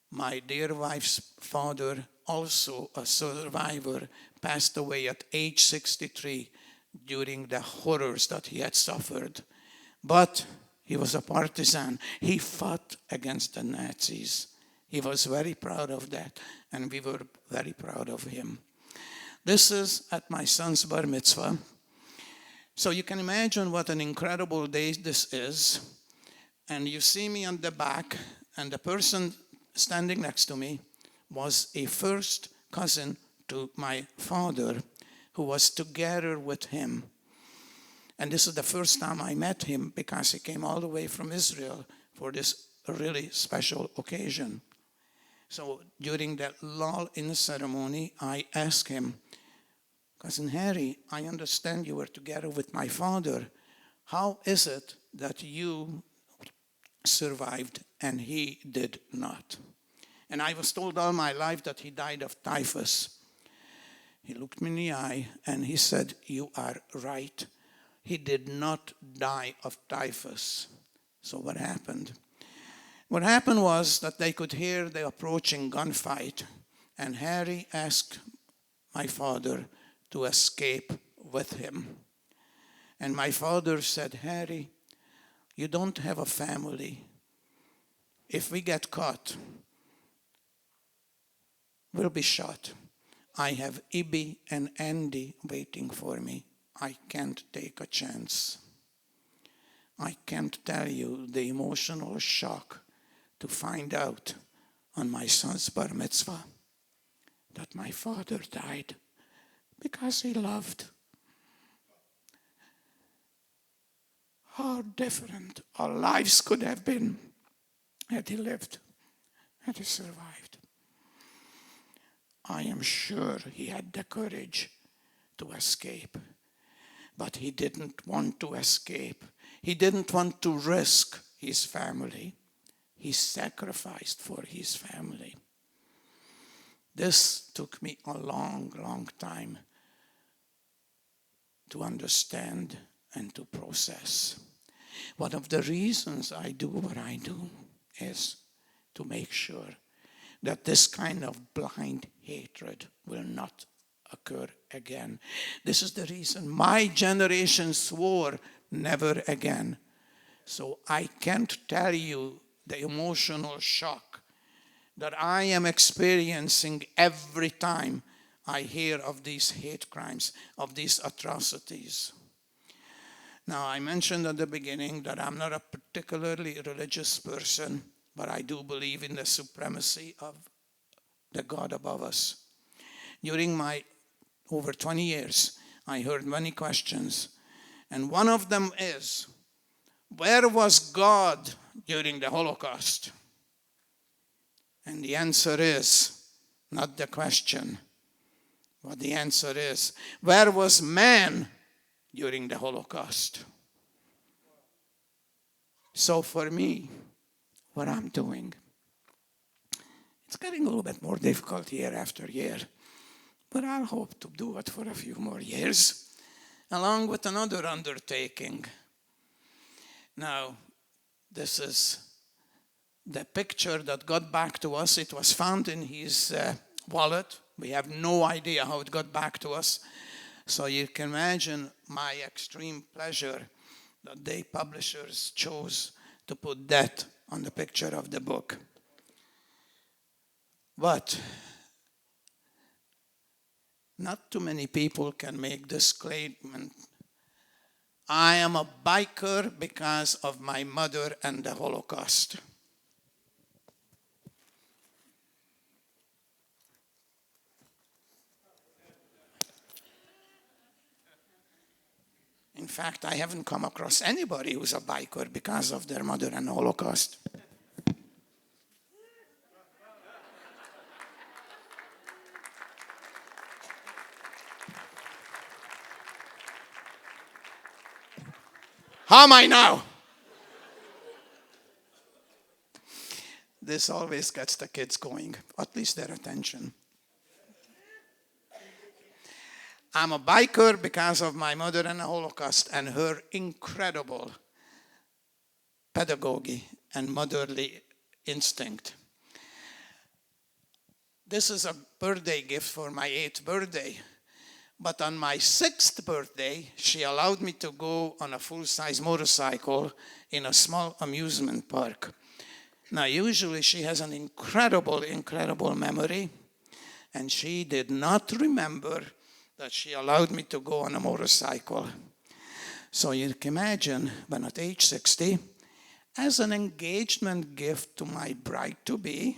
S7: my dear wife's father, also a survivor, passed away at age 63 during the horrors that he had suffered. But he was a partisan. He fought against the Nazis. He was very proud of that, and we were very proud of him. This is at my son's bar mitzvah. So you can imagine what an incredible day this is. And you see me on the back, and the person standing next to me was a first cousin to my father, who was together with him. And this is the first time I met him because he came all the way from Israel for this really special occasion. So during that lull in the ceremony, I asked him, Cousin Harry, I understand you were together with my father. How is it that you survived and he did not? And I was told all my life that he died of typhus. He looked me in the eye and he said, you are right. He did not die of typhus. So what happened? What happened was that they could hear the approaching gunfight, and Harry asked my father to escape with him. And my father said, Harry, you don't have a family. If we get caught, we'll be shot. I have Ibi and Andy waiting for me. I can't take a chance. I can't tell you the emotional shock to find out on my son's bar mitzvah that my father died because he loved. How different our lives could have been had he lived, had he survived. I am sure he had the courage to escape. But he didn't want to escape. He didn't want to risk his family. He sacrificed for his family. This took me a long, long time to understand and to process. One of the reasons I do what I do is to make sure that this kind of blind hatred will not occur again. This is the reason my generation swore never again. So I can't tell you the emotional shock that I am experiencing every time I hear of these hate crimes, of these atrocities. Now, I mentioned at the beginning that I'm not a particularly religious person, but I do believe in the supremacy of the God above us. During my over 20 years, I heard many questions. And one of them is, where was God during the Holocaust? And the answer is not the question, what the answer is. Where was man during the Holocaust? So for me, what I'm doing, it's getting a little bit more difficult year after year, but I'll hope to do it for a few more years, along with another undertaking. Now, this is the picture that got back to us. It was found in his wallet. We have no idea how it got back to us. So you can imagine my extreme pleasure that the publishers chose to put that on the picture of the book. But not too many people can make this statement. I am a biker because of my mother and the Holocaust. In fact, I haven't come across anybody who's a biker because of their mother and the Holocaust. How am I now? This always gets the kids going, at least their attention. I'm a biker because of my mother and the Holocaust and her incredible pedagogy and motherly instinct. This is a birthday gift for my 8th birthday. But on my 6th birthday, she allowed me to go on a full-size motorcycle in a small amusement park. Now, usually she has an incredible memory, and she did not remember that she allowed me to go on a motorcycle. So you can imagine, when at age 60, as an engagement gift to my bride-to-be,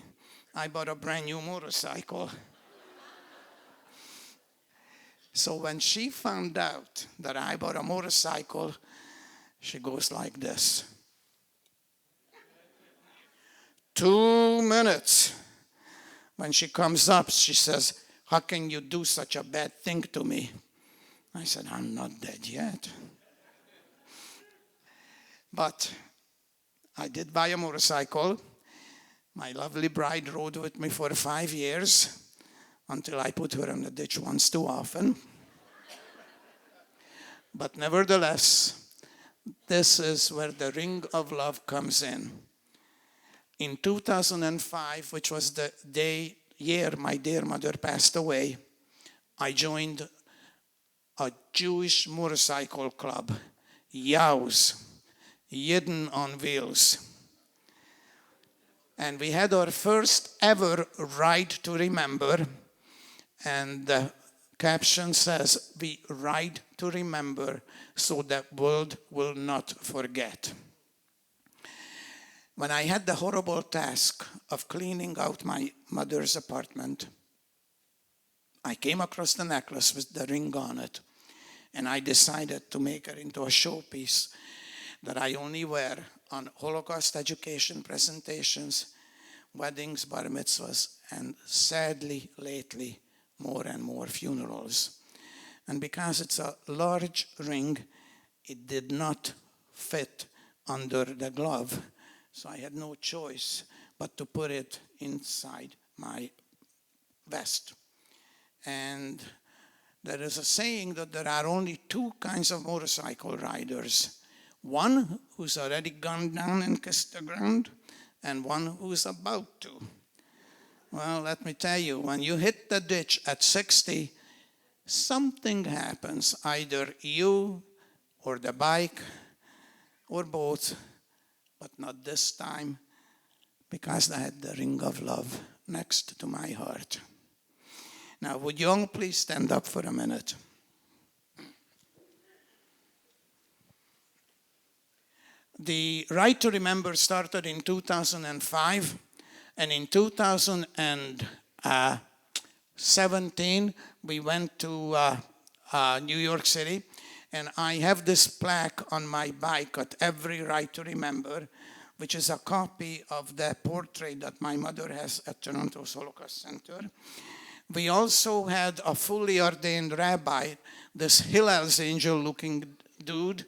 S7: I bought a brand new motorcycle. So when she found out that I bought a motorcycle, she goes like this. 2 minutes. When she comes up, she says, how can you do such a bad thing to me? I said, I'm not dead yet. But I did buy a motorcycle. My lovely bride rode with me for 5 years until I put her in the ditch once too often. But nevertheless, this is where the ring of love comes in. In 2005, which was the year my dear mother passed away, I joined a Jewish motorcycle club, Yaus, Yidden on Wheels. And we had our first ever Ride to Remember, and the caption says, we ride to remember so that world will not forget. When I had the horrible task of cleaning out my mother's apartment, I came across the necklace with the ring on it, and I decided to make it into a showpiece that I only wear on Holocaust education presentations, weddings, bar mitzvahs, and sadly, lately, more and more funerals. And because it's a large ring, it did not fit under the glove. So I had no choice but to put it inside my vest. And there is a saying that there are only 2 kinds of motorcycle riders. One who's already gone down and kissed the ground, and one who's about to. Well, let me tell you, when you hit the ditch at 60, something happens. Either you or the bike or both, but not this time, because I had the ring of love next to my heart. Now, would you all please stand up for a minute? The Right to Remember started in 2005, and in 2017, we went to New York City, and I have this plaque on my bike at every Right to Remember, which is a copy of the portrait that my mother has at Toronto's Holocaust Center. We also had a fully ordained rabbi. This Hillel's angel looking dude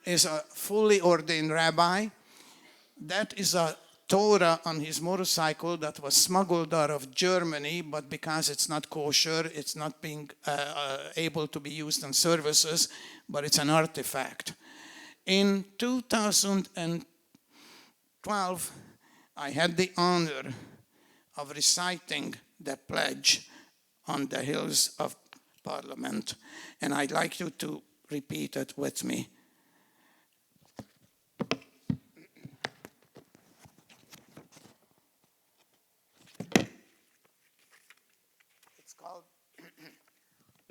S7: is a fully ordained rabbi. That is a Torah on his motorcycle that was smuggled out of Germany, but because it's not kosher, it's not being able to be used in services, but it's an artifact. In 2012, I had the honor of reciting the pledge on the hills of Parliament, and I'd like you to repeat it with me.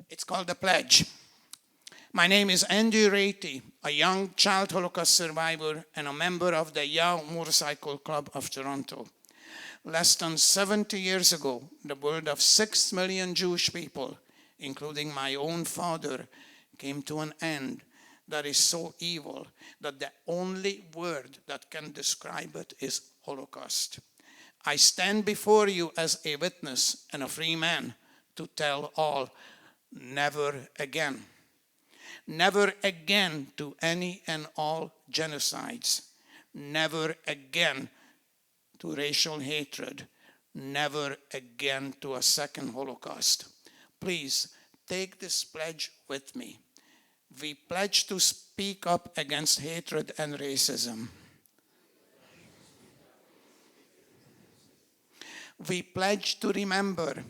S7: It's called the pledge. My name is Andy Réti, a young child Holocaust survivor and a member of the Young Motorcycle Club of Toronto. Less than 70 years ago, the world of 6 million Jewish people, including my own father, came to an end that is so evil that the only word that can describe it is Holocaust. I stand before you as a witness and a free man to tell all, never again. Never again to any and all genocides. Never again to racial hatred. Never again to a second Holocaust. Please take this pledge with me. We pledge to speak up against hatred and racism. We pledge to remember.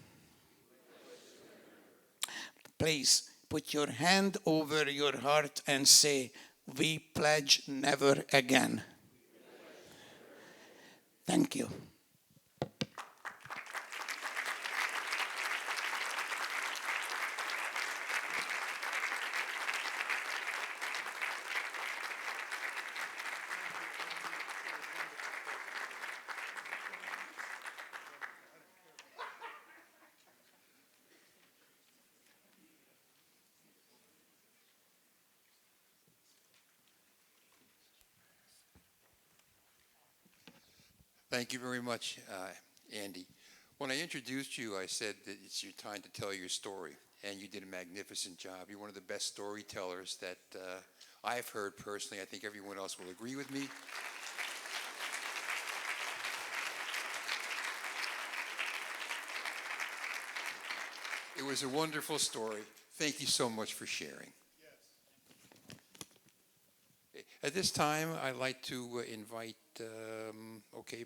S7: Please put your hand over your heart and say, we pledge never again. Thank you.
S2: Thank you very much, Andy. When I introduced you, I said that it's your time to tell your story, and you did a magnificent job. You're one of the best storytellers that I've heard personally. I think everyone else will agree with me. It was a wonderful story. Thank you so much for sharing. At this time, I'd like to invite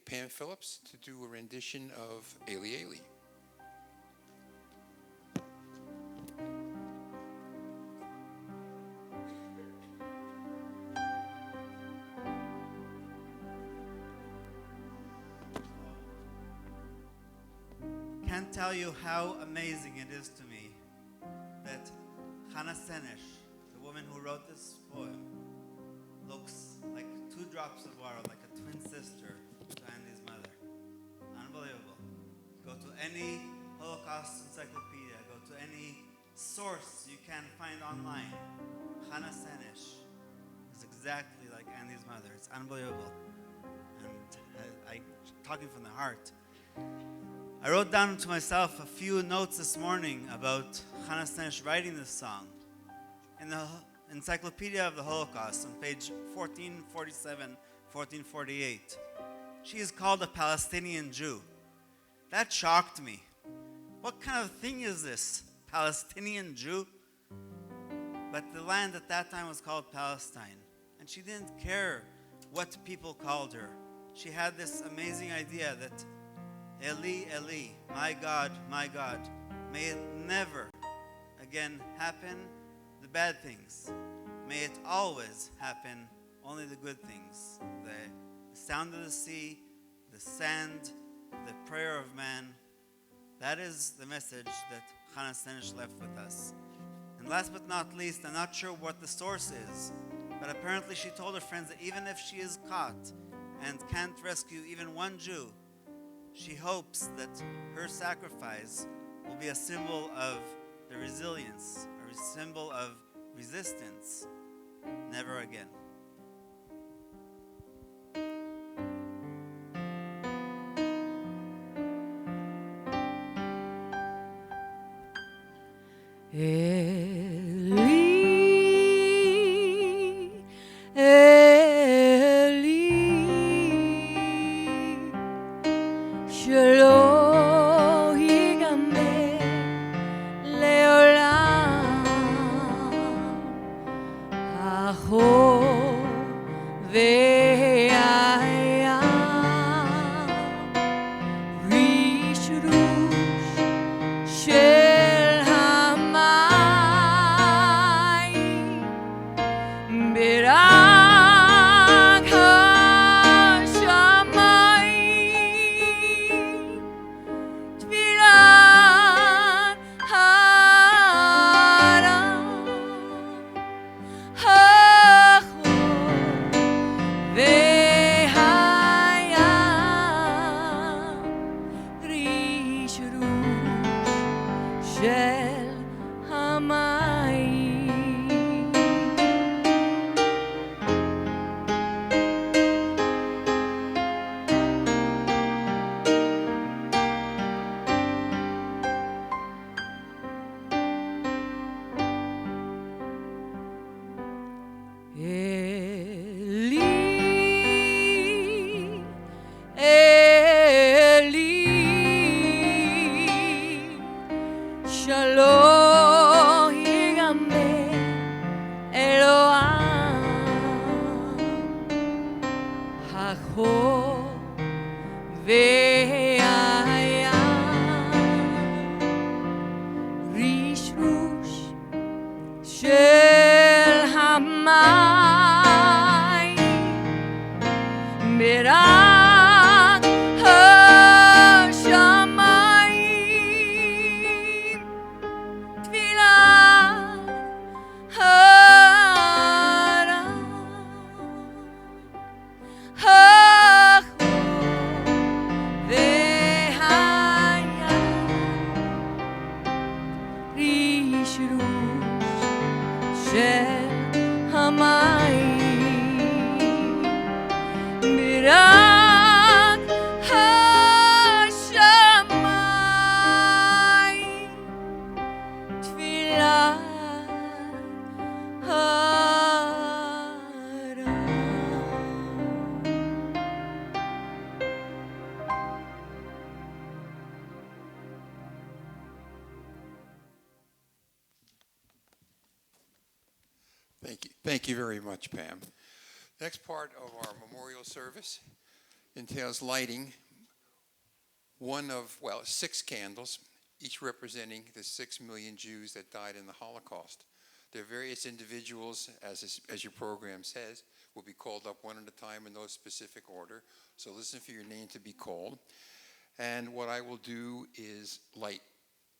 S2: Pam Phillips to do a rendition of Ailey Ailey.
S3: Can't tell you how amazing it is to me that Hannah Senesh, the woman who wrote this poem, looks like 2 drops of water, like a twin sister to Andy's mother. Unbelievable. Go to any Holocaust encyclopedia, go to any source you can find online. Hannah Senesh is exactly like Andy's mother. It's unbelievable. And I talking from the heart. I wrote down to myself a few notes this morning about Hannah Senesh writing this song. In the Encyclopedia of the Holocaust, on page 1447, 1448, she is called a Palestinian Jew. That shocked me. What kind of thing is this? Palestinian Jew? But the land at that time was called Palestine, and she didn't care what people called her. She had this amazing idea that Eli, Eli, my God, may it never again happen the bad things. May it always happen only the good things. The sound of the sea, the sand, the prayer of man. That is the message that Hannah Senesh left with us. And last but not least, I'm not sure what the source is, but apparently she told her friends that even if she is caught and can't rescue even one Jew, she hopes that her sacrifice will be a symbol of the resilience, a symbol of resistance. Never again.
S5: Eli, Eli, שלא ייגמר לעולם החור והים רשרוש של המים ברק השמיים תפילת הרם החור והים רשרוש של המים Eli, Eli, שלא ייגמר אלוהים החור והים רשרוש של המים ברק השמיים תפילת הרם החור והים רשרוש של המים ברק השמיים תפילת הרם
S2: Thank you very much, Pam. Next part of our memorial service entails lighting six candles, each representing the 6 million Jews that died in the Holocaust. There are various individuals, as your program says, will be called up one at a time in no specific order. So listen for your name to be called. And what I will do is light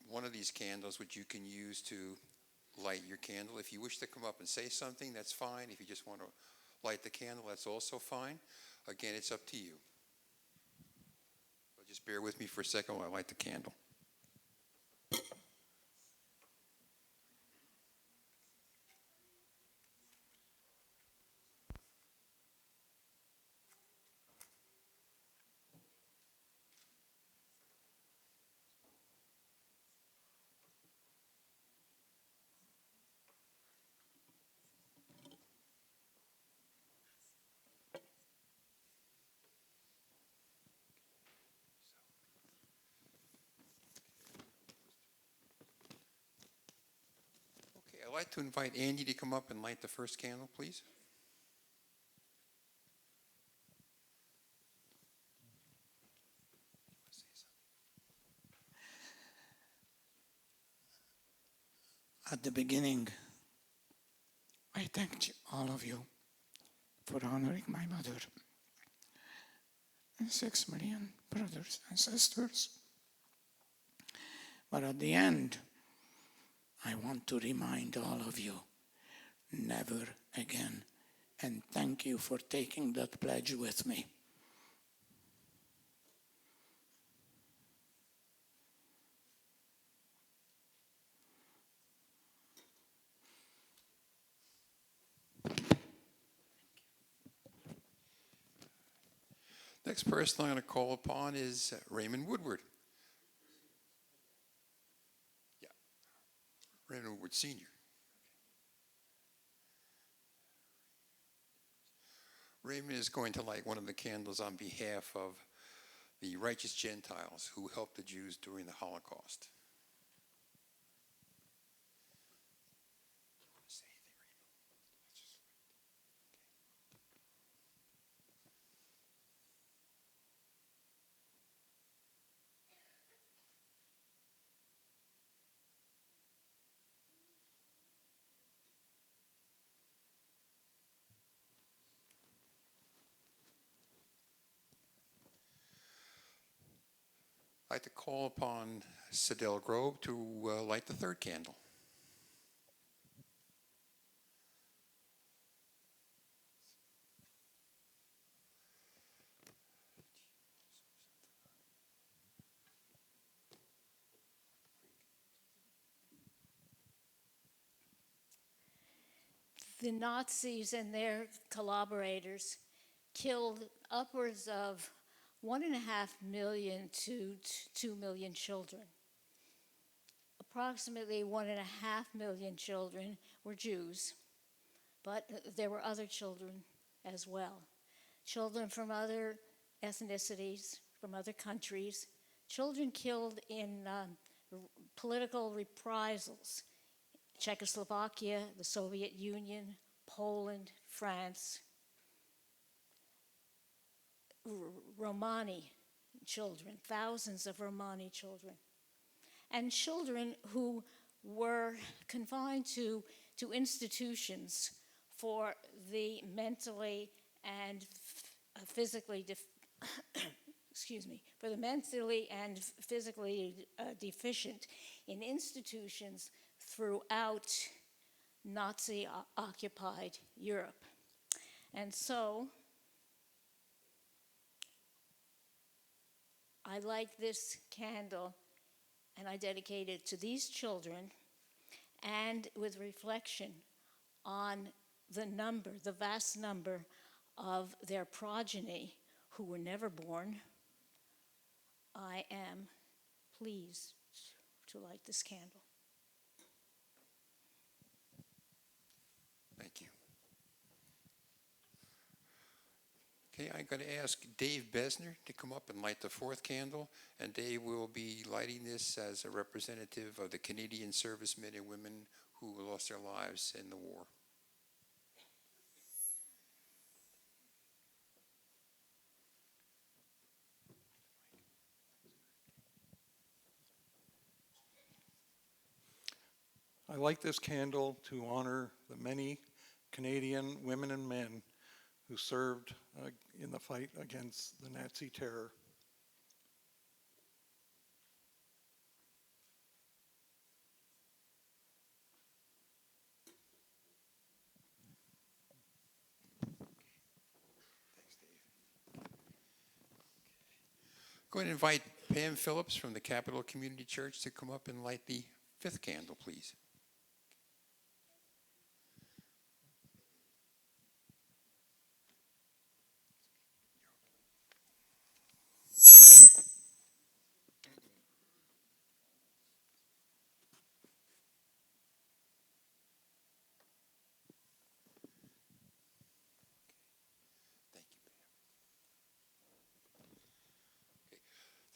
S2: one of these candles, which you can use to light your candle. If you wish to come up and say something, that's fine. If you just want to light the candle, that's also fine. Again, it's up to you. So just bear with me for a second while I light the candle. I'd like to invite Andy to come up and light the first candle, please.
S7: At the beginning, I thanked all of you for honoring my mother and 6 million brothers and sisters. But at the end, I want to remind all of you, never again. And thank you for taking that pledge with me.
S2: Next person I'm going to call upon is Raymond Woodward. Yeah. Raymond Wood Sr. Raymond is going to light one of the candles on behalf of the righteous Gentiles who helped the Jews during the Holocaust. I'd like to call upon Sidel Grove to light the third candle.
S5: The Nazis and their collaborators killed upwards of 1.5 million to 2 million children. Approximately 1.5 million children were Jews, but there were other children as well. Children from other ethnicities, from other countries, children killed in political reprisals. Czechoslovakia, the Soviet Union, Poland, France, Romani children, thousands of Romani children, and children who were confined to institutions for the mentally and physically for the mentally and physically deficient in institutions throughout Nazi-occupied Europe. And so I light this candle and I dedicate it to these children, and with reflection on the vast number of their progeny who were never born, I am pleased to light this candle.
S2: Thank you. Okay, I'm going to ask Dave Besner to come up and light the fourth candle, and Dave will be lighting this as a representative of the Canadian servicemen and women who lost their lives in the war.
S9: I light this candle to honor the many Canadian women and men who served in the fight against the Nazi terror.
S2: Thanks, Dave. Go ahead and invite Pam Phillips from the Capital Community Church to come up and light the fifth candle, please. Thank you, Pam.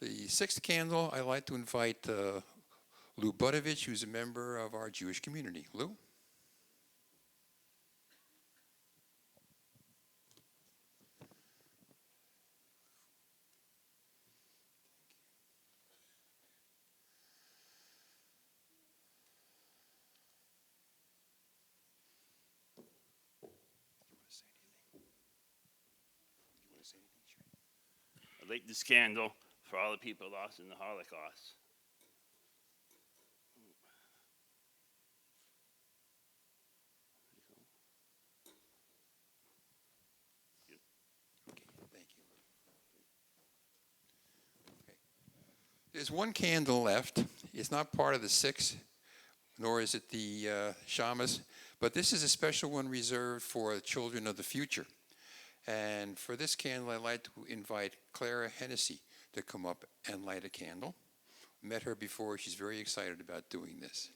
S2: Okay. The sixth candle, I'd like to invite Lou Budovich, who's a member of our Jewish community. Lou?
S10: I light this candle for all the people lost in the Holocaust.
S2: Thank you. Okay. There's one candle left. It's not part of the six, nor is it the shamas, but this is a special one reserved for children of the future. And for this candle, I'd like to invite Clara Hennessy to come up and light a candle. Met her before. She's very excited about doing this.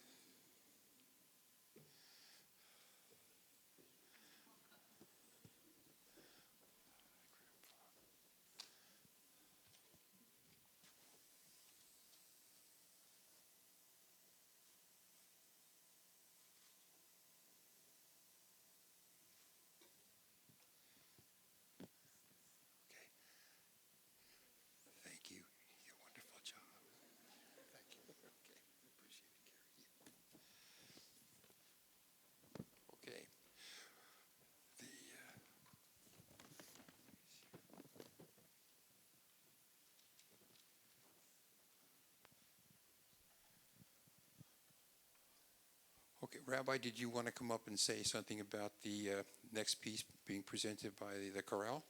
S2: Rabbi, did you want to come up and say something about the next piece being presented by the chorale?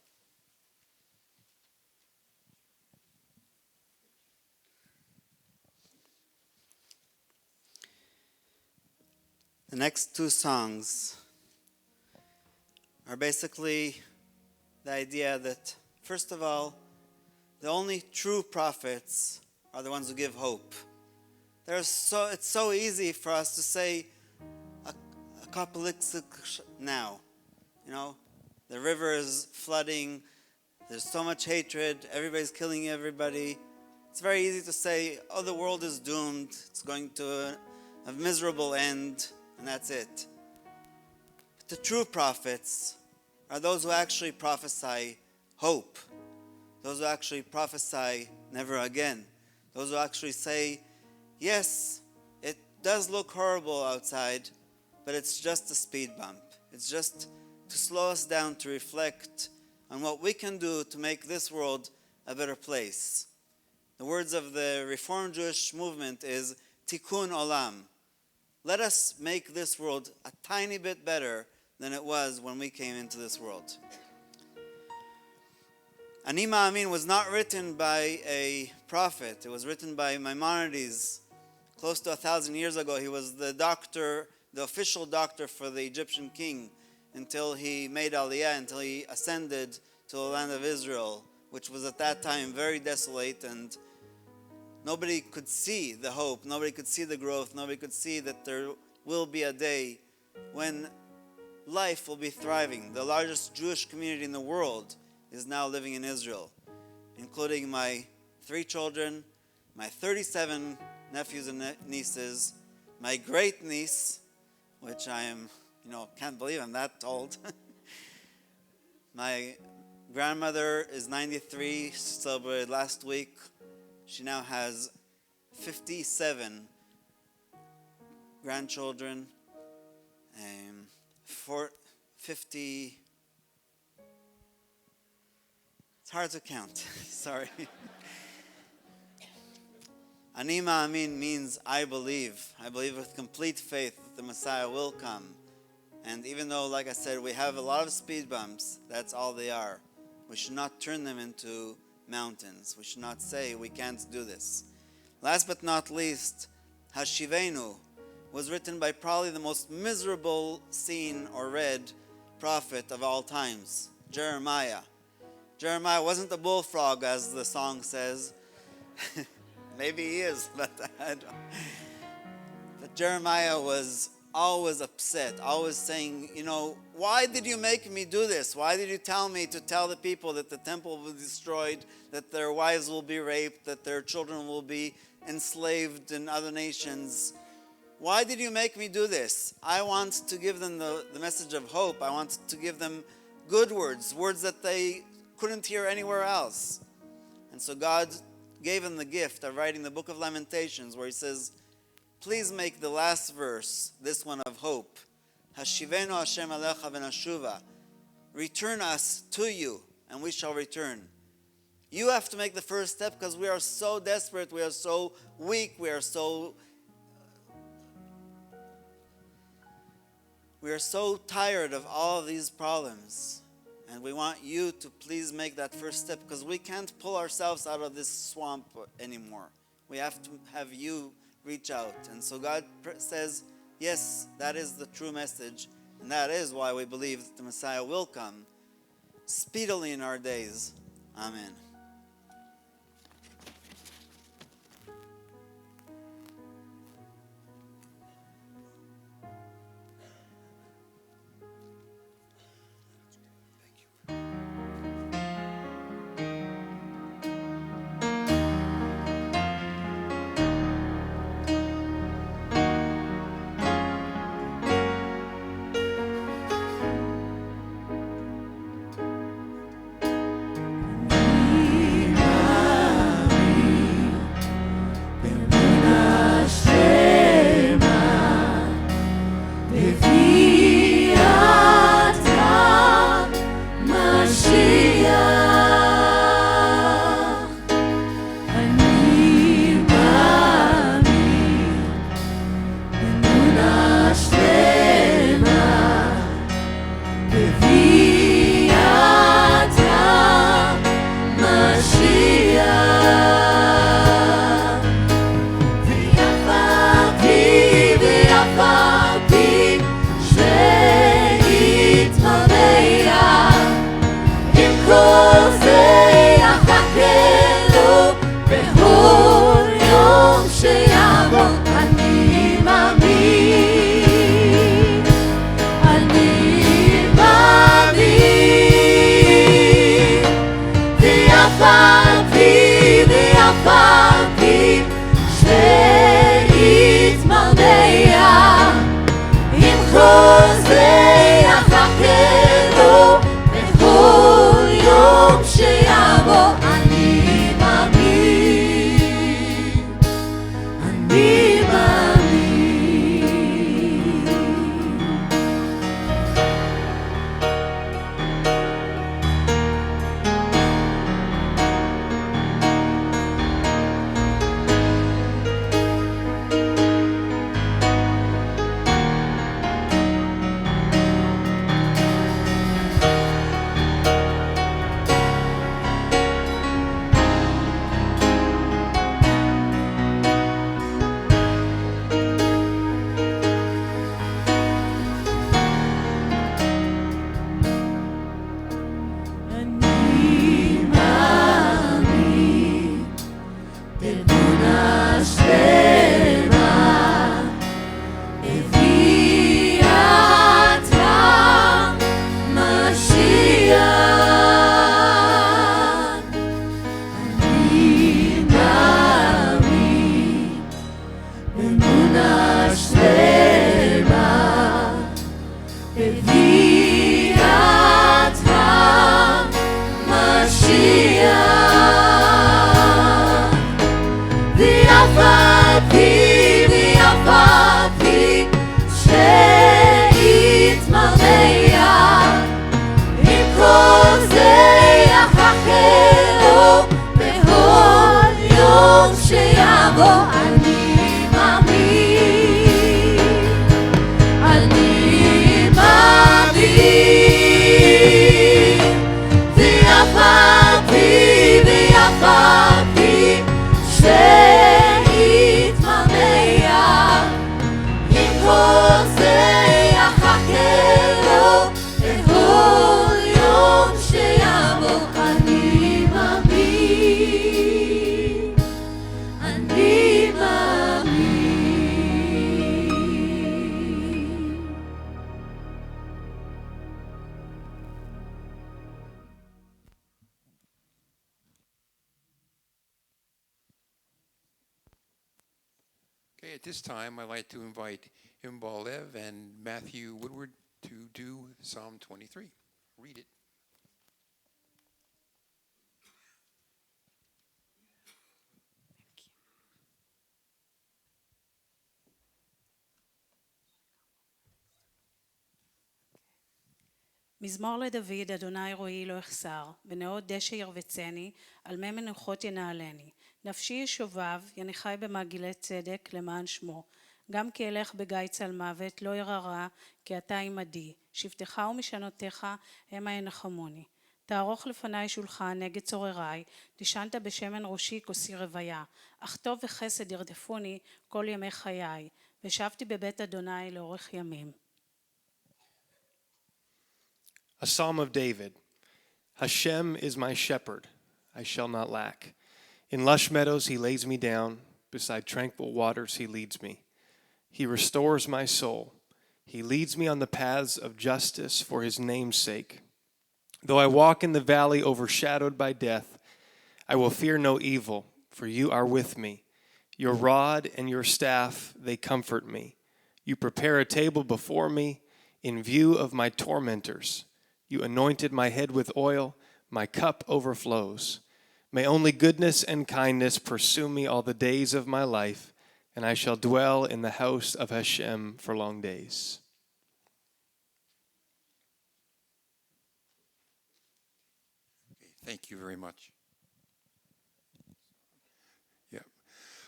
S3: The next two songs are basically the idea that, first of all, the only true prophets are the ones who give hope. It's so easy for us to say a couple now. You know, the river is flooding, there's so much hatred, everybody's killing everybody. It's very easy to say, oh, the world is doomed, it's going to a miserable end, and that's it. But the true prophets are those who actually prophesy hope. Those who actually prophesy never again. Those who actually say, yes, it does look horrible outside, but it's just a speed bump. It's just to slow us down to reflect on what we can do to make this world a better place. The words of the Reformed Jewish movement is Tikkun Olam. Let us make this world a tiny bit better than it was when we came into this world. Ani Ma'amin was not written by a prophet. It was written by Maimonides close to 1,000 years ago. He was the doctor, the official doctor for the Egyptian king until he made Aliyah, until he ascended to the land of Israel, which was at that time very desolate, and nobody could see the hope, nobody could see the growth, nobody could see that there will be a day when life will be thriving. The largest Jewish community in the world is now living in Israel, including my 3 children, my 37 nephews and nieces, my great niece, which I am, can't believe I'm that old. My grandmother is 93, she celebrated last week. She now has 57 grandchildren, 50. It's hard to count. Sorry. Ani Ma'amin means I believe. I believe with complete faith that the Messiah will come. And even though, like I said, we have a lot of speed bumps, that's all they are. We should not turn them into mountains. We should not say we can't do this. Last but not least, Hashivenu was written by probably the most miserable seen or read prophet of all times, Jeremiah. Jeremiah wasn't a bullfrog, as the song says. Maybe he is, but I don't. But Jeremiah was always upset, always saying, why did you make me do this? Why did you tell me to tell the people that the temple will be destroyed, that their wives will be raped, that their children will be enslaved in other nations? Why did you make me do this? I want to give them the message of hope. I want to give them good words, words that they couldn't hear anywhere else. And so God gave him the gift of writing the book of Lamentations, where he says, please make the last verse, this one of hope. Hashivenu Hashem alecha v'nashuva. Return us to you, and we shall return. You have to make the first step, because we are so desperate, we are so weak, we are so tired of all of these problems. And we want you to please make that first step, because we can't pull ourselves out of this swamp anymore. We have to have you reach out. And so God says, yes, that is the true message. And that is why we believe that the Messiah will come speedily in our days. Amen.
S5: שיבוא, אני מאמין, אני מאמין, ואף על פי שיתממע, עם כל זה אחכה לו לכל יום שיבוא. אני מאמין, אני מאמין.
S2: Okay, at this time, I'd like to invite Imbal Lev and Matthew Woodward to do Psalm 23. Read it.
S11: מזמור לדוד, אדוני רועי לא אחסר, בנאות דשא ירבצני, על מי מנוחות ינעלני. נפשי ישובב, יניחי במעגלי צדק למען שמו. גם כי אלך בגיא צל מוות, לא ירא רע, כי אתה עמדי. שבטך ומשענותיך המה ינחמוני. תערוך לפני שולחן נגד צורריי, תשענת בשמן ראשי כוסי רוויה. אך טוב וחסד ירדפוני כל ימי חיי, ושבתי בבית אדוני לאורך ימים.
S12: A Psalm of David. Hashem is my shepherd, I shall not lack. In lush meadows he lays me down, beside tranquil waters he leads me. He restores my soul. He leads me on the paths of justice for his name's sake. Though I walk in the valley overshadowed by death, I will fear no evil, for you are with me. Your rod and your staff, they comfort me. You prepare a table before me in view of my tormentors. You anointed my head with oil, my cup overflows. May only goodness and kindness pursue me all the days of my life, and I shall dwell in the house of Hashem for long days.
S2: Okay, thank you very much. Yeah.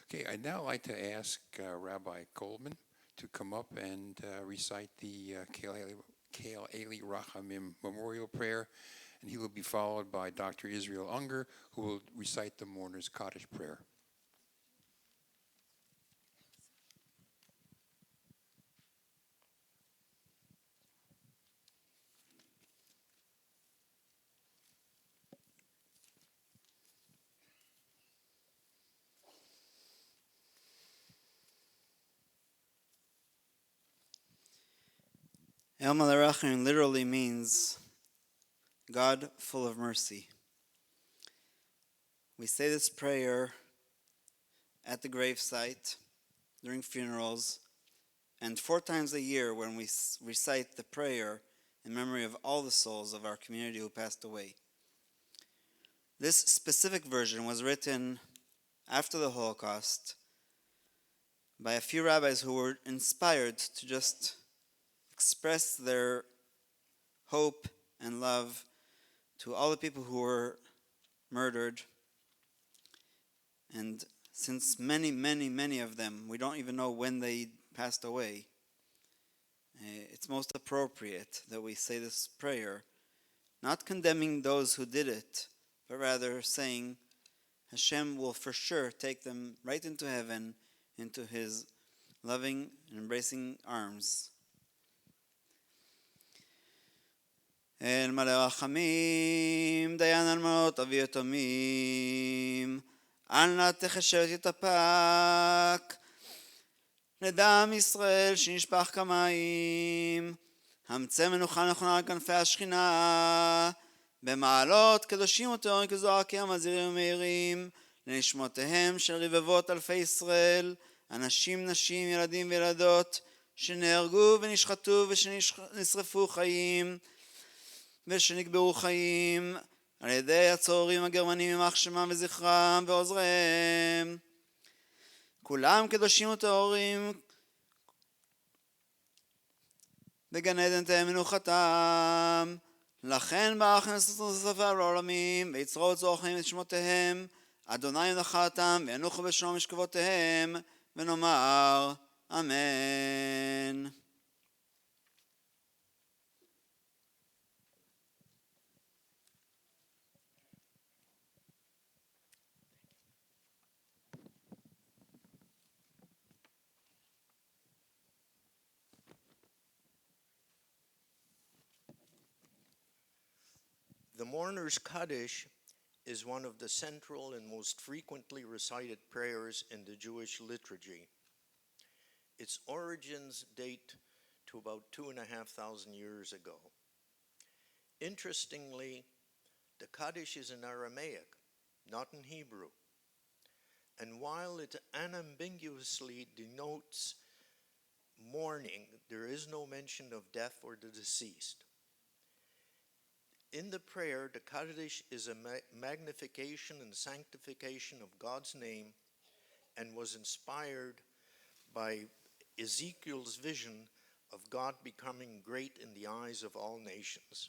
S2: Okay, I'd now like to ask Rabbi Goldman to come up and recite the Kale Eli Rachamim Memorial Prayer, and he will be followed by Dr. Israel Unger, who will recite the Mourner's Kaddish Prayer.
S3: El Malach literally means God full of mercy. We say this prayer at the gravesite, during funerals, and 4 times a year when we recite the prayer in memory of all the souls of our community who passed away. This specific version was written after the Holocaust by a few rabbis who were inspired to just express their hope and love to all the people who were murdered. And since many of them, we don't even know when they passed away, it's most appropriate that we say this prayer, not condemning those who did it, but rather saying Hashem will for sure take them right into heaven, into his loving and embracing arms. אל מלא רחמים, דיין אלמנות אבי יתומים, אל נא תחשב תתאפק, לדם ישראל שנשפך כמים, המצא מנוחה נכונה על כנפי השכינה, במעלות קדושים וטהורים כזוהר כרם מזהירים ומאירים, לנשמותיהם של רבבות אלפי ישראל, אנשים, נשים, ילדים וילדות, שנהרגו ונשחטו ושנשרפו חיים, ושנקברו חיים על ידי הצוררים הגרמנים יימח שמם וזכרם ועוזריהם. כולם קדושים וטהורים, בגן עדן תהיה מנוחתם. לכן ברך נשאו ספר לעולמים, ויצרו וצורכם את שמותיהם אדוני נחלתם וינוחו בשלום משכבותיהם, ונאמר אמן.
S13: The Mourner's Kaddish is one of the central and most frequently recited prayers in the Jewish liturgy. Its origins date to about 2,500 years ago. Interestingly, the Kaddish is in Aramaic, not in Hebrew. And while it unambiguously denotes mourning, there is no mention of death or the deceased. In the prayer, the Kaddish is a magnification and sanctification of God's name and was inspired by Ezekiel's vision of God becoming great in the eyes of all nations.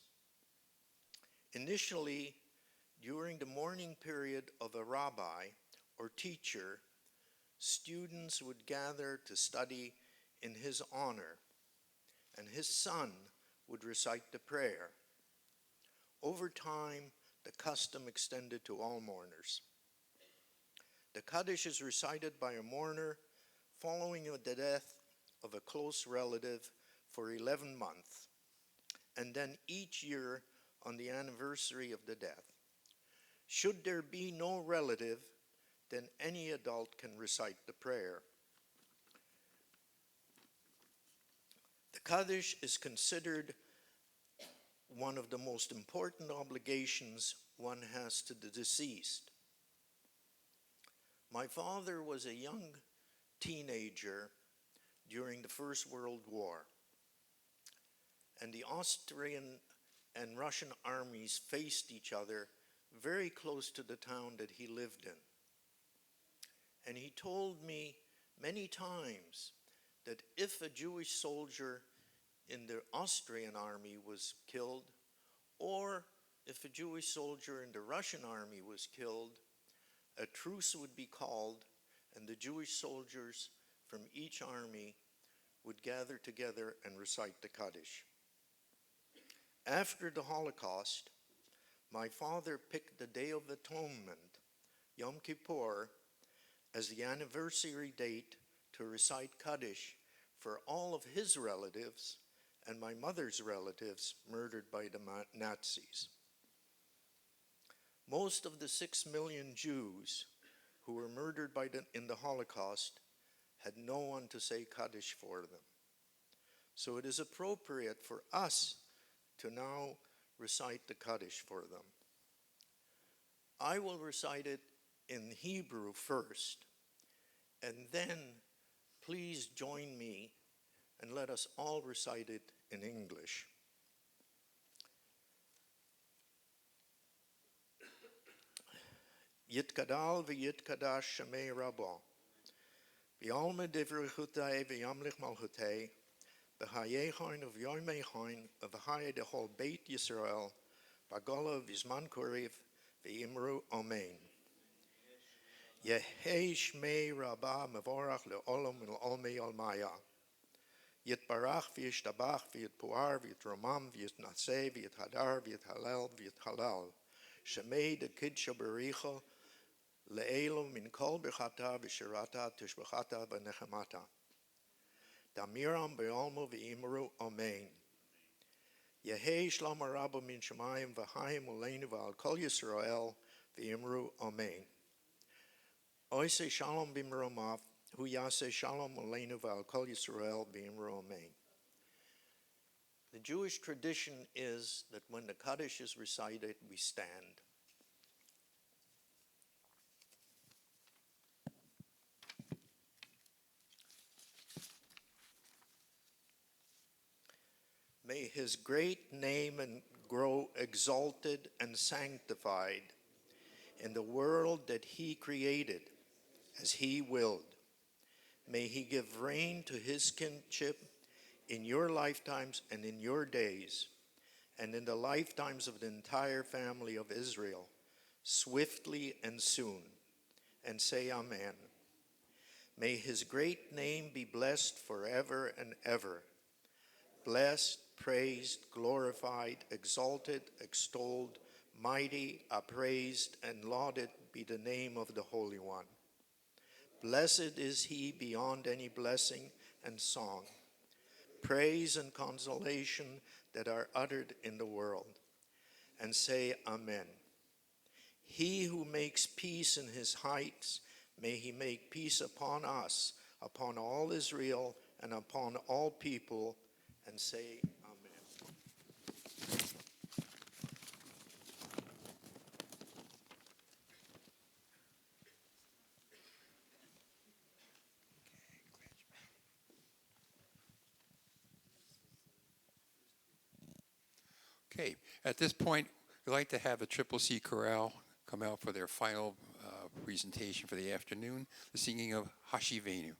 S13: Initially, during the mourning period of a rabbi or teacher, students would gather to study in his honor, and his son would recite the prayer. Over time, the custom extended to all mourners. The Kaddish is recited by a mourner following the death of a close relative for 11 months, and then each year on the anniversary of the death. Should there be no relative, then any adult can recite the prayer. The Kaddish is considered one of the most important obligations one has to the deceased. My father was a young teenager during the First World War, and the Austrian and Russian armies faced each other very close to the town that he lived in. And he told me many times that if a Jewish soldier in the Austrian army was killed, or if a Jewish soldier in the Russian army was killed, a truce would be called, and the Jewish soldiers from each army would gather together and recite the Kaddish. After the Holocaust, my father picked the Day of Atonement, Yom Kippur, as the anniversary date to recite Kaddish for all of his relatives and my mother's relatives murdered by the Nazis. Most of the 6 million Jews who were murdered in the Holocaust had no one to say Kaddish for them. So it is appropriate for us to now recite the Kaddish for them. I will recite it in Hebrew first, and then please join me and let us all recite it in English. Yitkadal v'yitkadash shemei Rabbo, v'yalma divrei chutei v'yamlich malchutei, v'hayechoin v'yoymechoin v'haye dechol Beit Yisrael, v'gola v'zman kuriv v'imru Amen. Yehei shmei Rabba mevorach le'olam ul'olmei olmaya. Yitbarach v'yishtabach v'yitpuar v'yitromam v'yitnaseh v'yithadar v'yithalel v'yithalal. Shemei dekidsha bericha le'elu min kol b'chata v'shirata tishbachata v'nechemata. Damiram be'olmu v'imru Amen. Yehei shlom rabba min shemayim v'haim uleinu v'al kol Yisrael v'imru Amen. Oisei shalom b'imromav hu yaseh shalom uleinu v'al kol Yisrael v'imru Amen. The Jewish tradition is that when the Kaddish is recited, we stand. May his great name grow exalted and sanctified in the world that he created as he willed. May he give reign to his kingship in your lifetimes and in your days, and in the lifetimes of the entire family of Israel, swiftly and soon. and say Amen. May his great name be blessed forever and ever. Blessed, praised, glorified, exalted, extolled, mighty, upraised, and lauded be the name of the Holy One. Blessed is he beyond any blessing and song, praise and consolation that are uttered in the world, and say Amen. He who makes peace in his heights, may he make peace upon us, upon all Israel, and upon all people, and say Amen.
S2: Okay, at this point, we'd like to have the Triple C Chorale come out for their final presentation for the afternoon, the singing of Hashivenu.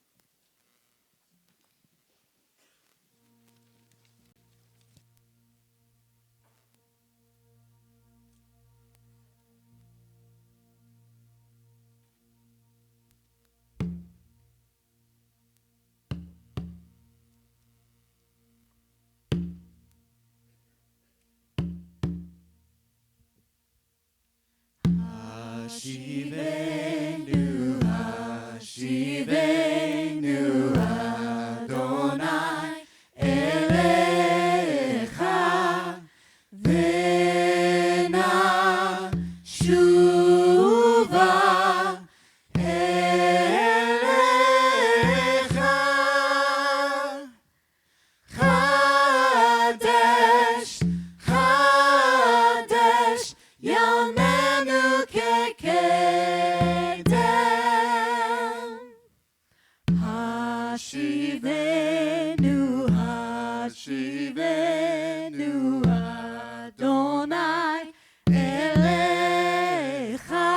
S5: Hashivenu, Hashivenu, Adonai, Elecha, Vena, Shuva, Elecha, Chadesh, Chadesh, Yamenu kekedem. Hashivenu, Hashivenu, Adonai, Elecha,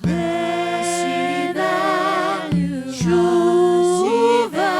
S5: Hashivenu, Shuva,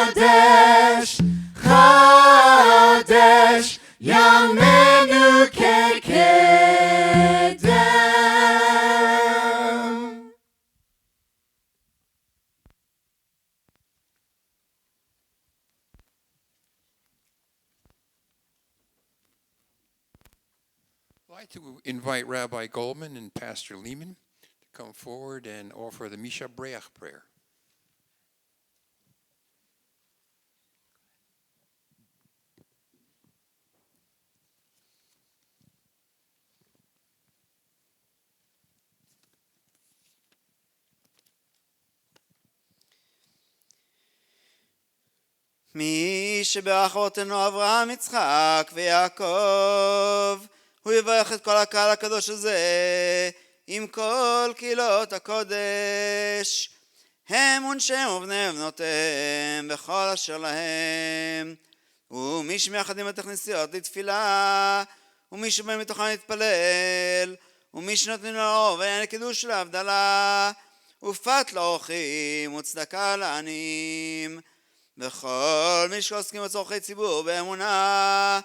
S5: Chadesh, Chadesh, Yamenu kekedem.
S2: I'd like to invite Rabbi Goldman and Pastor Lehman to come forward and offer the Misha Breach prayer.
S3: מי שבאחותינו אברהם, יצחק ויעקב, הוא יברך את כל הקהל הקדוש הזה עם כל קהילות הקודש, הם ונשיהם ובני ובנותיהם בכל אשר להם, ומי שמייחדים את הכנסיות לתפילה, ומי שבאים מתוכן להתפלל, ומי שנותנים לו ואין לקידוש להבדלה, ופת לאורחים וצדקה לעניים, וכל מי שעוסקים בצורכי ציבור באמונה,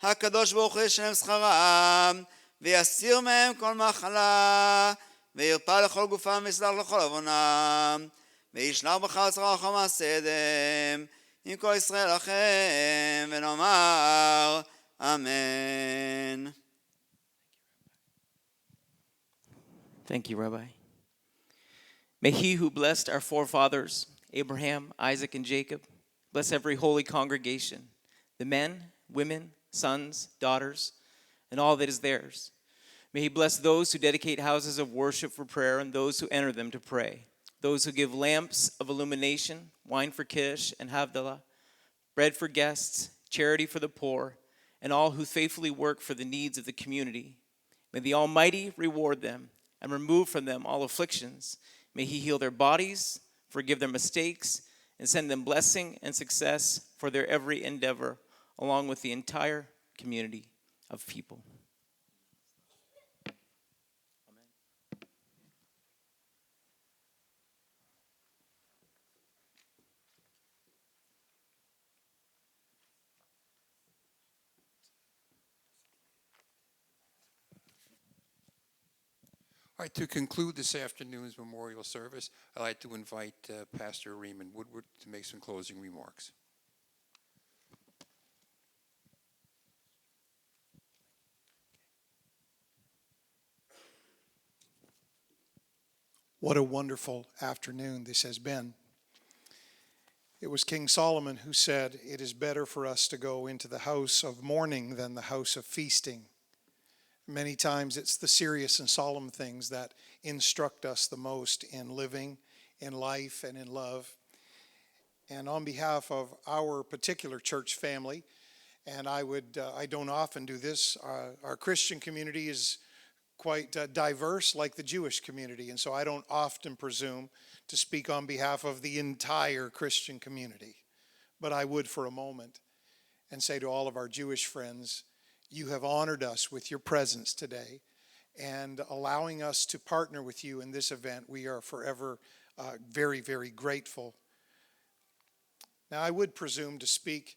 S3: הקדוש ברוך הוא ישלם שכרם, ויסיר מהם כל מחלה, וירפא לכל גופם ויסלח לכל עוונם, וישלח בך וצרח ומעשה אדם, עם כל ישראל לכם, ונאמר אמן.
S1: Thank you, Rabbi. May he who blessed our forefathers, Abraham, Isaac, and Jacob, bless every holy congregation, the men, women, sons, daughters, and all that is theirs. May he bless those who dedicate houses of worship for prayer and those who enter them to pray. those who give lamps of illumination, wine for Kiddush and Havdalah, bread for guests, charity for the poor, and all who faithfully work for the needs of the community. May the Almighty reward them and remove from them all afflictions. May He heal their bodies, forgive their mistakes, and send them blessing and success for their every endeavor, along with the entire community of people.
S2: All right, to conclude this afternoon's memorial service, I'd like to invite Pastor Raymond Woodward to make some closing remarks.
S14: What a wonderful afternoon this has been. It was King Solomon who said, "It is better for us to go into the house of mourning than the house of feasting." Many times it's the serious and solemn things that instruct us the most in living, in life, and in love. And on behalf of our particular church family, and I don't often do this, our Christian community is quite diverse like the Jewish community, and so I don't often presume to speak on behalf of the entire Christian community. But I would for a moment and say to all of our Jewish friends, you have honored us with your presence today and allowing us to partner with you in this event. We are forever very, very grateful. Now, I would presume to speak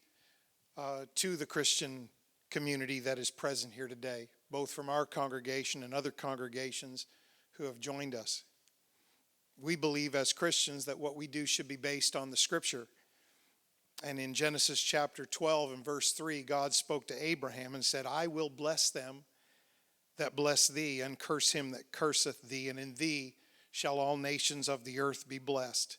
S14: to the Christian community that is present here today, both from our congregation and other congregations who have joined us. We believe as Christians that what we do should be based on the Scripture. And in Genesis chapter 12 and verse 3, God spoke to Abraham and said, "I will bless them that bless thee, and curse him that curseth thee, and in thee shall all nations of the earth be blessed."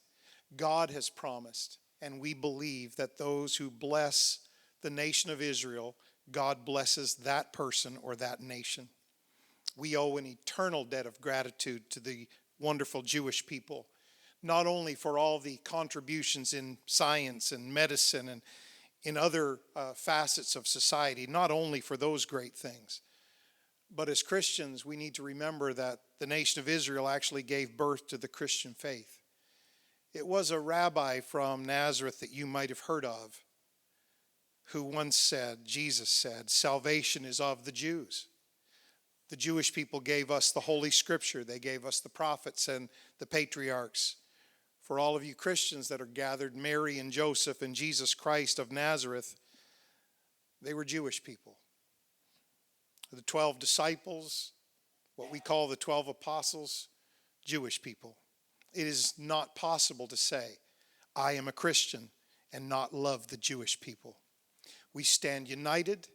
S14: God has promised, and we believe that those who bless the nation of Israel, God blesses that person or that nation. We owe an eternal debt of gratitude to the wonderful Jewish people, not only for all the contributions in science and medicine and in other facets of society, not only for those great things, but as Christians, we need to remember that the nation of Israel actually gave birth to the Christian faith. It was a rabbi from Nazareth that you might have heard of who once said, Jesus said, "Salvation is of the Jews." The Jewish people gave us the Holy Scripture. They gave us the prophets and the patriarchs. For all of you Christians that are gathered, Mary and Joseph and Jesus Christ of Nazareth, they were Jewish people. The 12 disciples, what we call the 12 apostles, Jewish people. It is not possible to say, I am a Christian and not love the Jewish people. We stand united.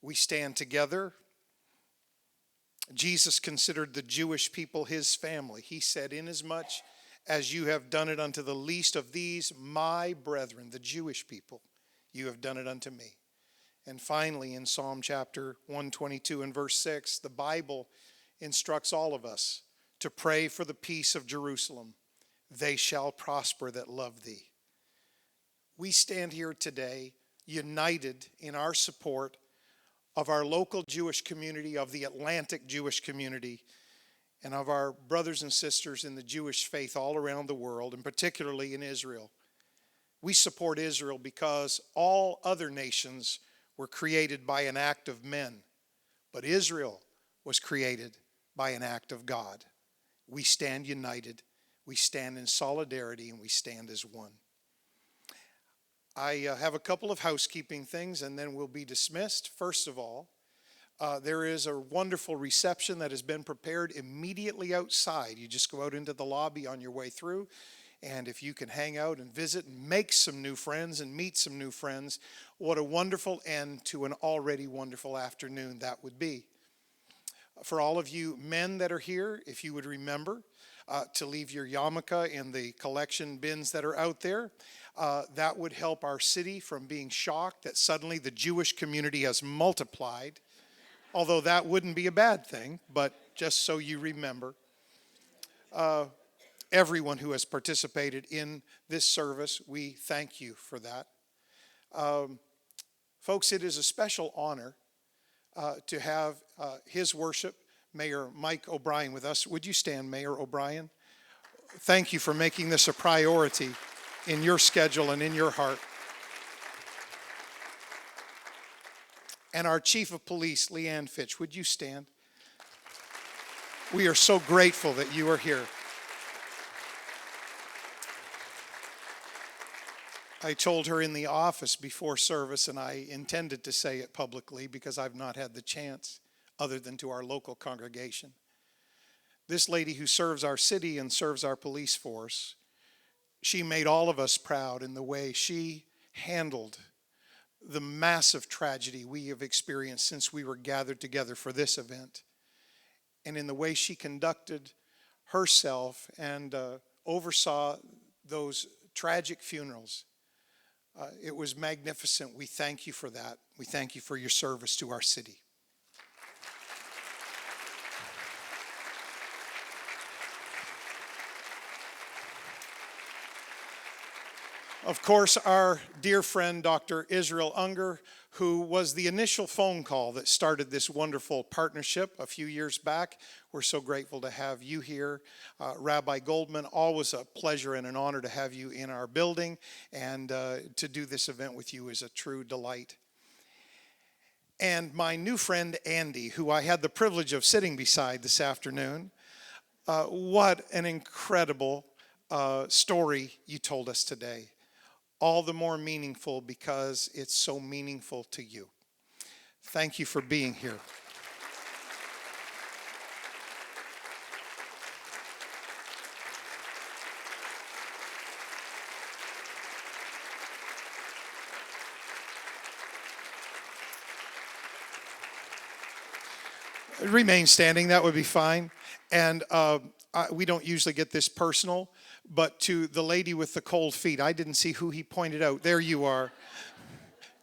S14: We stand together. Jesus considered the Jewish people his family. He said, "Inasmuch as you have done it unto the least of these, my brethren," the Jewish people, "you have done it unto me." And finally, in Psalm chapter 122 and verse 6, the Bible instructs all of us to pray for the peace of Jerusalem. They shall prosper that love thee. We stand here today united in our support of our local Jewish community, of the Atlantic Jewish community, and of our brothers and sisters in the Jewish faith all around the world, and particularly in Israel. We support Israel because all other nations were created by an act of men, but Israel was created by an act of God. We stand united, we stand in solidarity, and we stand as one. I have a couple of housekeeping things, and then we'll be dismissed. First of all, there is a wonderful reception that has been prepared immediately outside. You just go out into the lobby on your way through, and if you can hang out and visit and make some new friends and meet some new friends, what a wonderful end to an already wonderful afternoon that would be. For all of you men that are here, if you would remember to leave your yarmulke in the collection bins that are out there, that would help our city from being shocked that suddenly the Jewish community has multiplied, although that wouldn't be a bad thing, but just so you remember. everyone who has participated in this service. We thank you for that. Folks, it is a special honor to have his worship, Mayor Mike O'Brien, with us. Would you stand, Mayor O'Brien? Thank you for making this a priority in your schedule and in your heart. And our Chief of Police, Leanne Fitch, would you stand? We are so grateful that you are here. I told her in the office before service, and I intended to say it publicly because I've not had the chance other than to our local congregation. This lady who serves our city and serves our police force, she made all of us proud in the way she handled the massive tragedy we have experienced since we were gathered together for this event, and in the way she conducted herself and oversaw those tragic funerals. It was magnificent. We thank you for that. We thank you for your service to our city. Of course, our dear friend, Dr. Israel Unger, who was the initial phone call that started this wonderful partnership a few years back. We're so grateful to have you here. Rabbi Goldman, always a pleasure and an honor to have you in our building, and to do this event with you is a true delight. And my new friend, Andy, who I had the privilege of sitting beside this afternoon. What an incredible story you told us today. All the more meaningful because it's so meaningful to you. Thank you for being here. Remain standing, that would be fine. And we don't usually get this personal, but to the lady with the cold feet, I didn't see who he pointed out. There you are.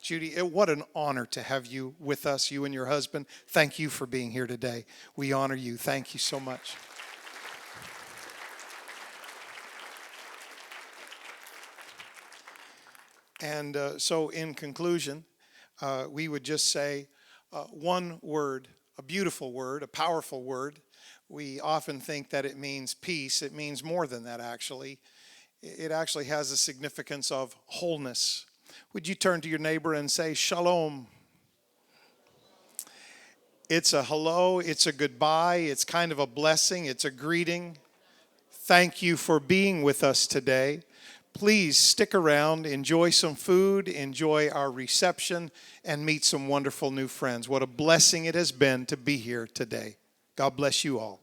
S14: Judy, what an honor to have you with us, you and your husband. Thank you for being here today. We honor you. Thank you so much. And so in conclusion, we would just say one word, a beautiful word, a powerful word. We often think that it means peace. It means more than that, actually. It actually has a significance of wholeness. Would you turn to your neighbor and say, Shalom? It's a hello, it's a goodbye, it's kind of a blessing, it's a greeting. Thank you for being with us today. Please stick around, enjoy some food, enjoy our reception, and meet some wonderful new friends. What a blessing it has been to be here today. God bless you all.